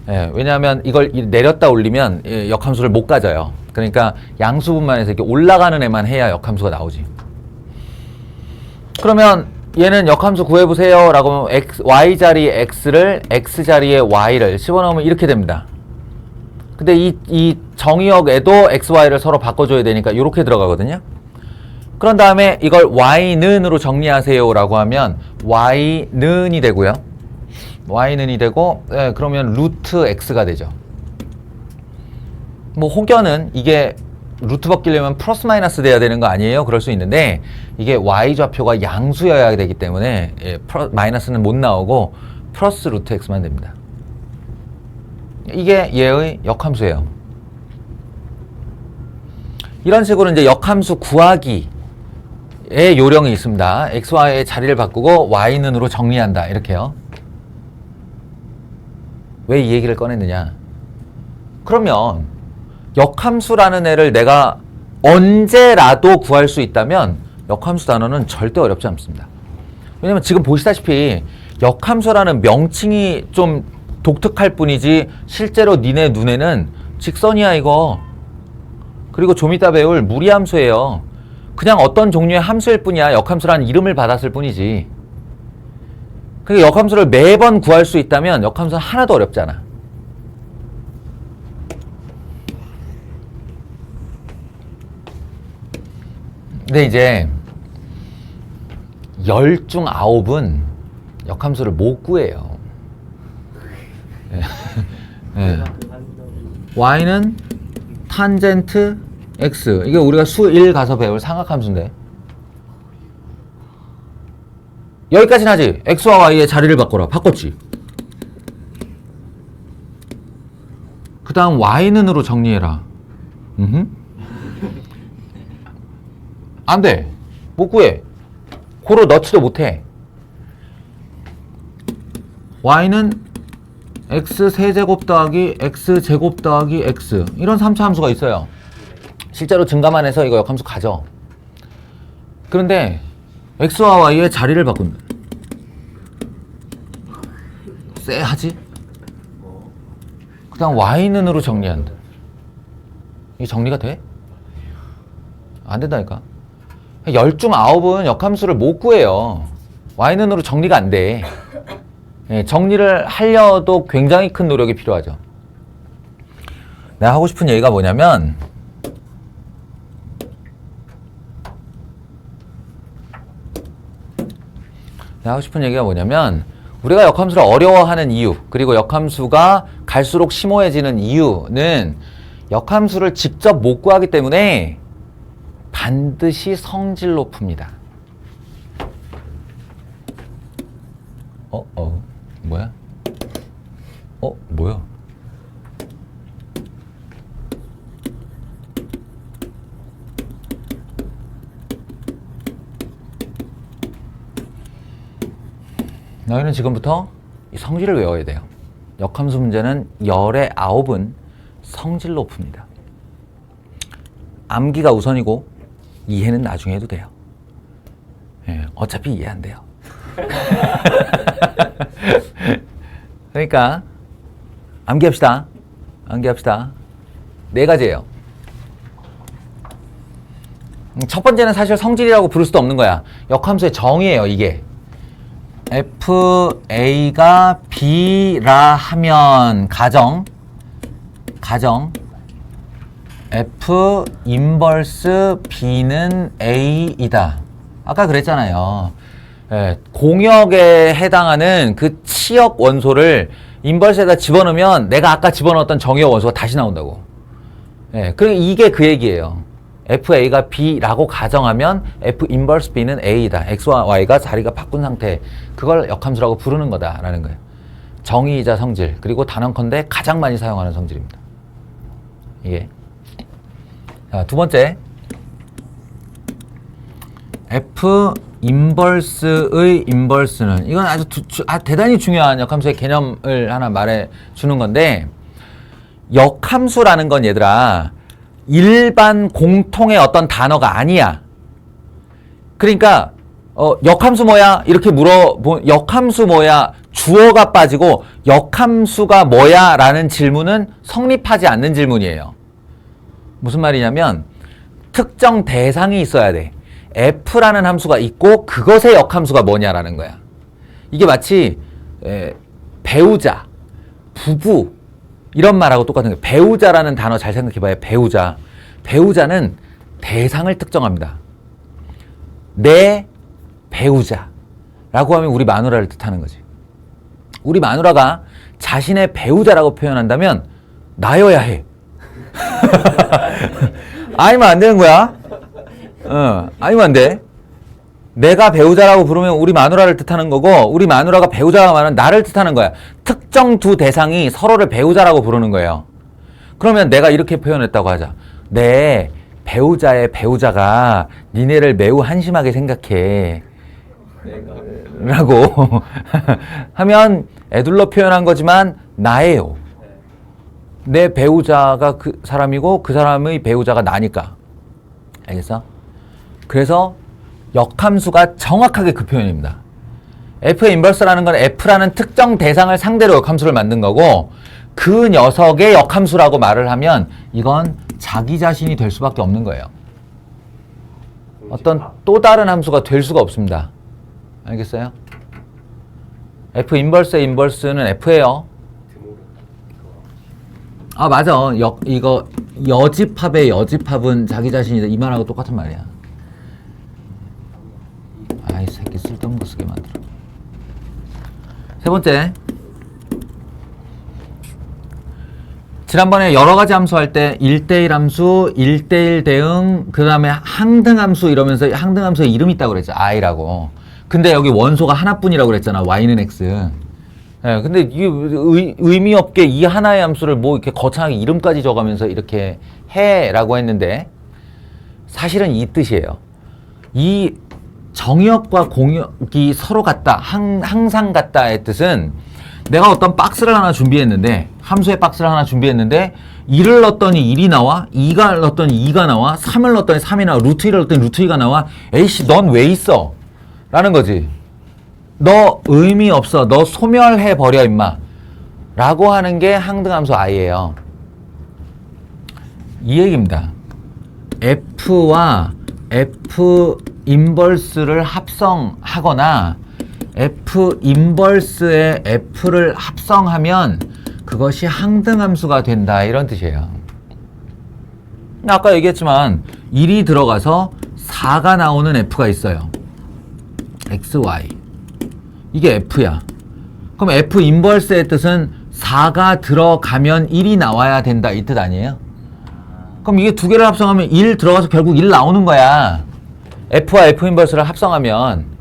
예, 왜냐하면 이걸 내렸다 올리면 역함수를 못 가져요. 그러니까 양수 부분만에서 이렇게 올라가는 애만 해야 역함수가 나오지. 그러면 얘는 역함수 구해보세요 라고 하면 y 자리에 x를 x 자리에 y를 집어넣으면 이렇게 됩니다. 근데 이 정의역에도 x, y를 서로 바꿔줘야 되니까 이렇게 들어가거든요. 그런 다음에 이걸 y는으로 정리하세요 라고 하면 y는이 되고요. y는이 되고, 예, 그러면 루트 x가 되죠. 뭐 혹여는 이게 루트 벗기려면 플러스 마이너스 돼야 되는 거 아니에요? 그럴 수 있는데 이게 y좌표가 양수여야 되기 때문에 예, 마이너스는 못 나오고 플러스 루트 x만 됩니다. 이게 얘의 역함수예요. 이런 식으로 이제 역함수 구하기의 요령이 있습니다. xy의 자리를 바꾸고 y는으로 정리한다. 이렇게요. 왜 이 얘기를 꺼냈느냐? 그러면 역함수라는 애를 내가 언제라도 구할 수 있다면 역함수 단어는 절대 어렵지 않습니다. 왜냐면 지금 보시다시피 역함수라는 명칭이 좀 독특할 뿐이지 실제로 니네 눈에는 직선이야 이거. 그리고 좀 이따 배울 무리함수예요. 그냥 어떤 종류의 함수일 뿐이야. 역함수라는 이름을 받았을 뿐이지. 그러니까 역함수를 매번 구할 수 있다면 역함수는 하나도 어렵잖아. 근데 이제 10 중 9은 역함수를 못 구해요. 네. y는 탄젠트 x. 이게 우리가 수 1 가서 배울 삼각함수인데 여기까지는 하지. x와 y의 자리를 바꿔라. 바꿨지. 그 다음 y는으로 정리해라. 안 돼. 못 구해. 고로 넣지도 못해. y는 x 세제곱 더하기 x 제곱 더하기 x. 이런 3차 함수가 있어요. 실제로 증가만 해서 이거 역함수 가져. 그런데 x와 y의 자리를 바꾼다. 쎄하지? 그 다음 y는으로 정리한다. 이게 정리가 돼? 안 된다니까. 10 중 9은 역함수를 못 구해요. y는으로 정리가 안 돼. 예, 정리를 하려도 굉장히 큰 노력이 필요하죠. 내가 하고 싶은 얘기가 뭐냐면 우리가 역함수를 어려워하는 이유, 그리고 역함수가 갈수록 심오해지는 이유는 역함수를 직접 못 구하기 때문에 반드시 성질로 풉니다. 뭐야? 뭐야? 너희는 지금부터 이 성질을 외워야 돼요. 역함수 문제는 열의 9은 성질로 풉니다. 암기가 우선이고 이해는 나중에 해도 돼요. 예, 어차피 이해 안 돼요. 그러니까 암기합시다. 4가지예요. 첫 번째는 사실 성질이라고 부를 수도 없는 거야. 역함수의 정의예요. 이게 FA가 B라 하면 가정 F 인버스 B는 A이다. 아까 그랬잖아요. 예, 공역에 해당하는 그 치역 원소를 인버스에다 집어넣으면 내가 아까 집어넣었던 정역 원소가 다시 나온다고. 예, 이게 그 얘기예요. FA가 B라고 가정하면 F 인버스 B는 A이다. X와 Y가 자리가 바꾼 상태. 그걸 역함수라고 부르는 거다라는 거예요. 정의이자 성질. 그리고 단언컨대 가장 많이 사용하는 성질입니다. 이게. 자, 두 번째. F 인버스의 인버스는 이건 아주 대단히 중요한 역함수의 개념을 하나 말해 주는 건데, 역함수라는 건 얘들아 일반 공통의 어떤 단어가 아니야. 그러니까 역함수 뭐야? 이렇게 역함수 뭐야? 주어가 빠지고 역함수가 뭐야? 라는 질문은 성립하지 않는 질문이에요. 무슨 말이냐면 특정 대상이 있어야 돼. F라는 함수가 있고 그것의 역함수가 뭐냐라는 거야. 이게 마치 배우자, 부부 이런 말하고 똑같은 거예요. 배우자라는 단어 잘 생각해봐요. 배우자. 배우자는 대상을 특정합니다. 내 배우자라고 하면 우리 마누라를 뜻하는 거지. 우리 마누라가 자신의 배우자라고 표현한다면 나여야 해. 아니면 안 되는 거야. 아니면 안 돼. 내가 배우자라고 부르면 우리 마누라를 뜻하는 거고, 우리 마누라가 배우자가 말하면 나를 뜻하는 거야. 특정 두 대상이 서로를 배우자라고 부르는 거예요. 그러면 내가 이렇게 표현했다고 하자. 내 배우자의 배우자가 니네를 매우 한심하게 생각해 라고 하면 애둘러 표현한 거지만 나예요. 내 배우자가 그 사람이고 그 사람의 배우자가 나니까. 알겠어? 그래서 역함수가 정확하게 그 표현입니다. F의 인버스라는 건 F라는 특정 대상을 상대로 역함수를 만든 거고, 그 녀석의 역함수라고 말을 하면 이건 자기 자신이 될 수밖에 없는 거예요. 어떤 또 다른 함수가 될 수가 없습니다. 알겠어요? F 인버스의 인버스는 F예요. 아, 맞아. 이거 여집합의 여집합은 자기 자신이다. 이 말하고 똑같은 말이야. 아이 새끼 쓸데없는 거 쓰게 만들어. 세 번째. 지난번에 여러 가지 함수 할 때 1대1 함수, 1대1 대응, 그 다음에 항등함수 이러면서 항등함수에 이름이 있다고 그랬죠. i라고. 근데 여기 원소가 하나뿐이라고 그랬잖아. y는 x. 예, 근데 이게 의미 없게 이 하나의 함수를 뭐 이렇게 거창하게 이름까지 적으면서 이렇게 해라고 했는데, 사실은 이 뜻이에요. 이 정의역과 공역이 서로 같다, 항상 같다의 뜻은, 내가 어떤 박스를 하나 준비했는데, 함수의 박스를 하나 준비했는데 1을 넣었더니 1이 나와, 2가 넣었더니 2가 나와, 3을 넣었더니 3이 나와, 루트 1을 넣었더니 루트 2가 나와. 에이씨 넌 왜 있어? 라는 거지. 너 의미 없어. 너 소멸해버려 임마. 라고 하는 게 항등함수 i예요. 이 얘기입니다. F와 F 인버스를 합성하거나 F 인버스에 F를 합성하면 그것이 항등함수가 된다, 이런 뜻이에요. 아까 얘기했지만 1이 들어가서 4가 나오는 F가 있어요. XY. 이게 F야. 그럼 F 인버스의 뜻은 4가 들어가면 1이 나와야 된다, 이 뜻 아니에요? 그럼 이게 두 개를 합성하면 1 들어가서 결국 1 나오는 거야. F와 F 인버스를 합성하면.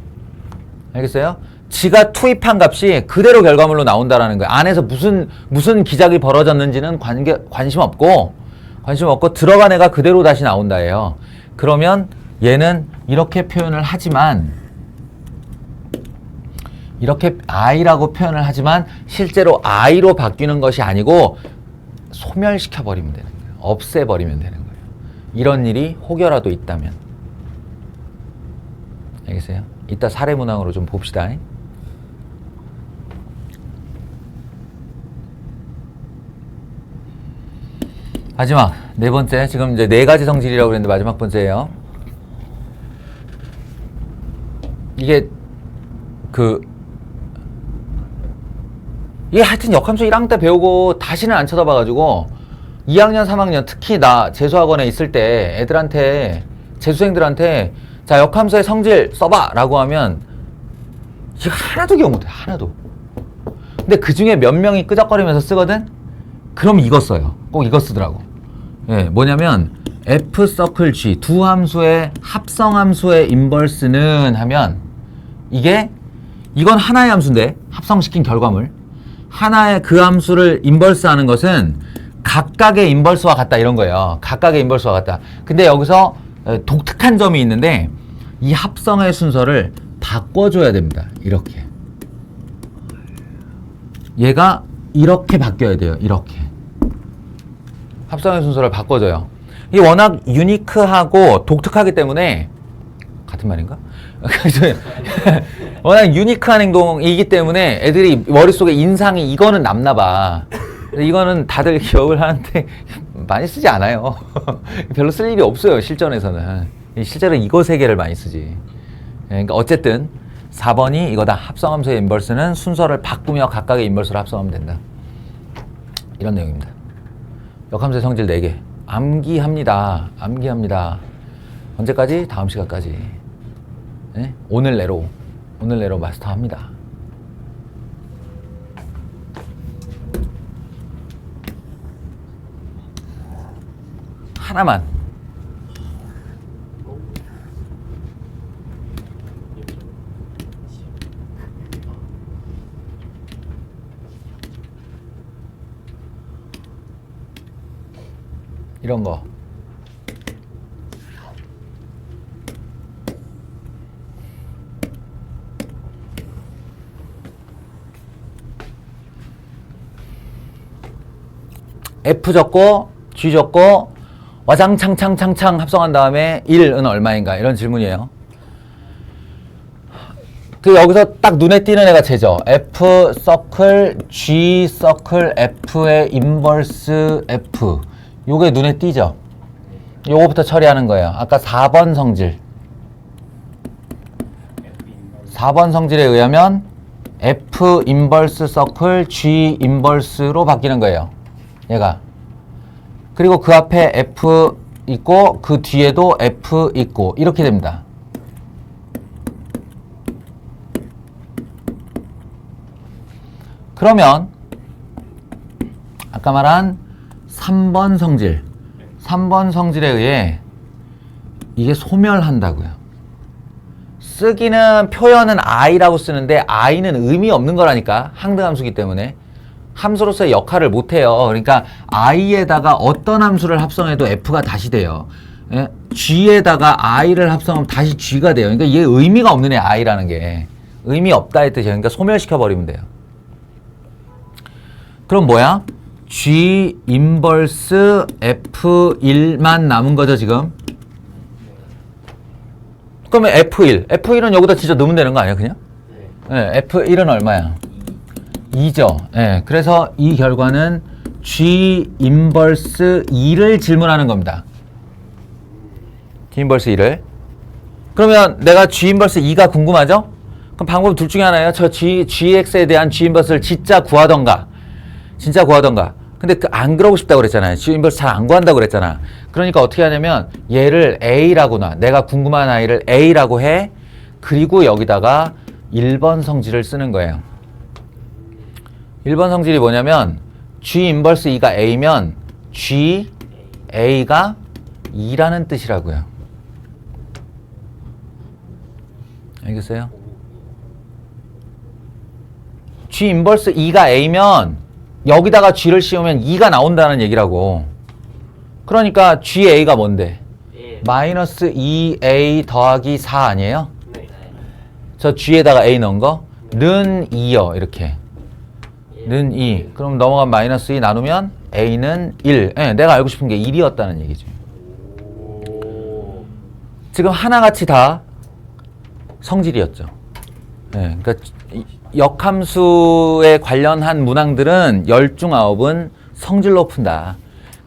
알겠어요? 지가 투입한 값이 그대로 결과물로 나온다라는 거야. 안에서 무슨 기작이 벌어졌는지는 관심 없고 들어간 애가 그대로 다시 나온다예요. 그러면 얘는 이렇게 표현을 하지만, 이렇게 i라고 표현을 하지만 실제로 i로 바뀌는 것이 아니고 소멸시켜 버리면 되는 거예요. 없애버리면 되는 거예요. 이런 일이 혹여라도 있다면. 알겠어요? 이따 사례 문항으로 좀 봅시다. 마지막 네 번째, 지금 이제 네 가지 성질이라고 그랬는데 마지막 번째예요. 이게 하여튼 역함수 1학년 때 배우고 다시는 안 쳐다봐가지고 2학년 3학년 특히 나 재수학원에 있을 때 애들한테, 재수생들한테 자 역함수의 성질 써봐 라고 하면 이거 하나도 기억 못해. 하나도. 근데 그 중에 몇 명이 끄적거리면서 쓰거든? 그럼 이거 써요. 꼭 이거 쓰더라고. 예, 뭐냐면 F 서클 G 두 함수의 합성함수의 인버스는 하면, 이건 하나의 함수인데 합성시킨 결과물, 하나의 그 함수를 인버스 하는 것은 각각의 인버스와 같다 이런 거예요. 각각의 인버스와 같다. 근데 여기서 독특한 점이 있는데 이 합성의 순서를 바꿔줘야 됩니다. 이렇게. 얘가 이렇게 바뀌어야 돼요. 이렇게. 합성의 순서를 바꿔줘요. 이게 워낙 유니크하고 독특하기 때문에 같은 말인가? 워낙 유니크한 행동이기 때문에 애들이 머릿속에 인상이 이거는 남나 봐. 이거는 다들 기억을 하는데 많이 쓰지 않아요. 별로 쓸 일이 없어요. 실전에서는. 실제로 이거 세 개를 많이 쓰지. 그러니까 어쨌든 4번이 이거다. 합성함수의 인버스는 순서를 바꾸며 각각의 인버스를 합성하면 된다. 이런 내용입니다. 역함수의 성질 4개. 암기합니다. 암기합니다. 언제까지? 다음 시간까지. 네? 오늘 내로 마스터합니다. 하나만. 이런 거. F 적고 G 적고 와장창창창창 합성한 다음에 1은 얼마인가 이런 질문이에요. 그 여기서 딱 눈에 띄는 애가 쟤죠. F 서클 G 서클 F의 인버스 F. 요게 눈에 띄죠. 요거부터 처리하는 거예요. 아까 4번 성질. 4번 성질에 의하면 F 인버스 서클 G 인버스로 바뀌는 거예요. 얘가. 그리고 그 앞에 F 있고 그 뒤에도 F 있고 이렇게 됩니다. 그러면 아까 말한 3번 성질. 3번 성질에 의해 이게 소멸한다고요. 쓰기는 표현은 I라고 쓰는데 I는 의미 없는 거라니까. 항등함수기 때문에. 함수로서의 역할을 못해요. 그러니까 I에다가 어떤 함수를 합성해도 F가 다시 돼요. 예? G에다가 I를 합성하면 다시 G가 돼요. 그러니까 이게 의미가 없는 애 I라는 게. 의미 없다 했듯이. 그러니까 소멸시켜버리면 돼요. 그럼 뭐야? G 인버스 F1만 남은 거죠 지금? 그러면 F1. F1은 여기다 진짜 넣으면 되는 거 아니야 그냥? 네, F1은 얼마야? 2죠. 예, 그래서 이 결과는 G 인버스 2를 질문하는 겁니다. G 인버스 2를. 그러면 내가 G 인버스 2가 궁금하죠? 그럼 방법 둘 중에 하나예요. 저 GX에 대한 G 인버스를 진짜 구하던가. 근데 안 그러고 싶다고 그랬잖아요. G 인버스 잘 안 구한다고 그랬잖아. 그러니까 어떻게 하냐면 얘를 A라고 놔. 내가 궁금한 아이를 A라고 해. 그리고 여기다가 1번 성질을 쓰는 거예요. 1번 성질이 뭐냐면 G 인버스 2가 A면 G, A가 2라는 뜻이라고요. 알겠어요? G 인버스 2가 A면 여기다가 G를 씌우면 2가 나온다는 얘기라고. 그러니까 GA가 뭔데? 마이너스 2A 더하기 4 아니에요? 네. 저 G에다가 A 넣은 거? 는 2요. 이렇게. 는 2. 그럼 넘어간 마이너스 2 나누면 A는 1. 네, 내가 알고 싶은 게 1이었다는 얘기죠. 지금 하나같이 다 성질이었죠. 네, 그러니까 역함수에 관련한 문항들은 10중 9은 성질로 푼다.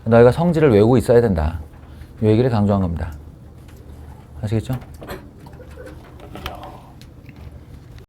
너희가 성질을 외우고 있어야 된다. 이 얘기를 강조한 겁니다. 아시겠죠?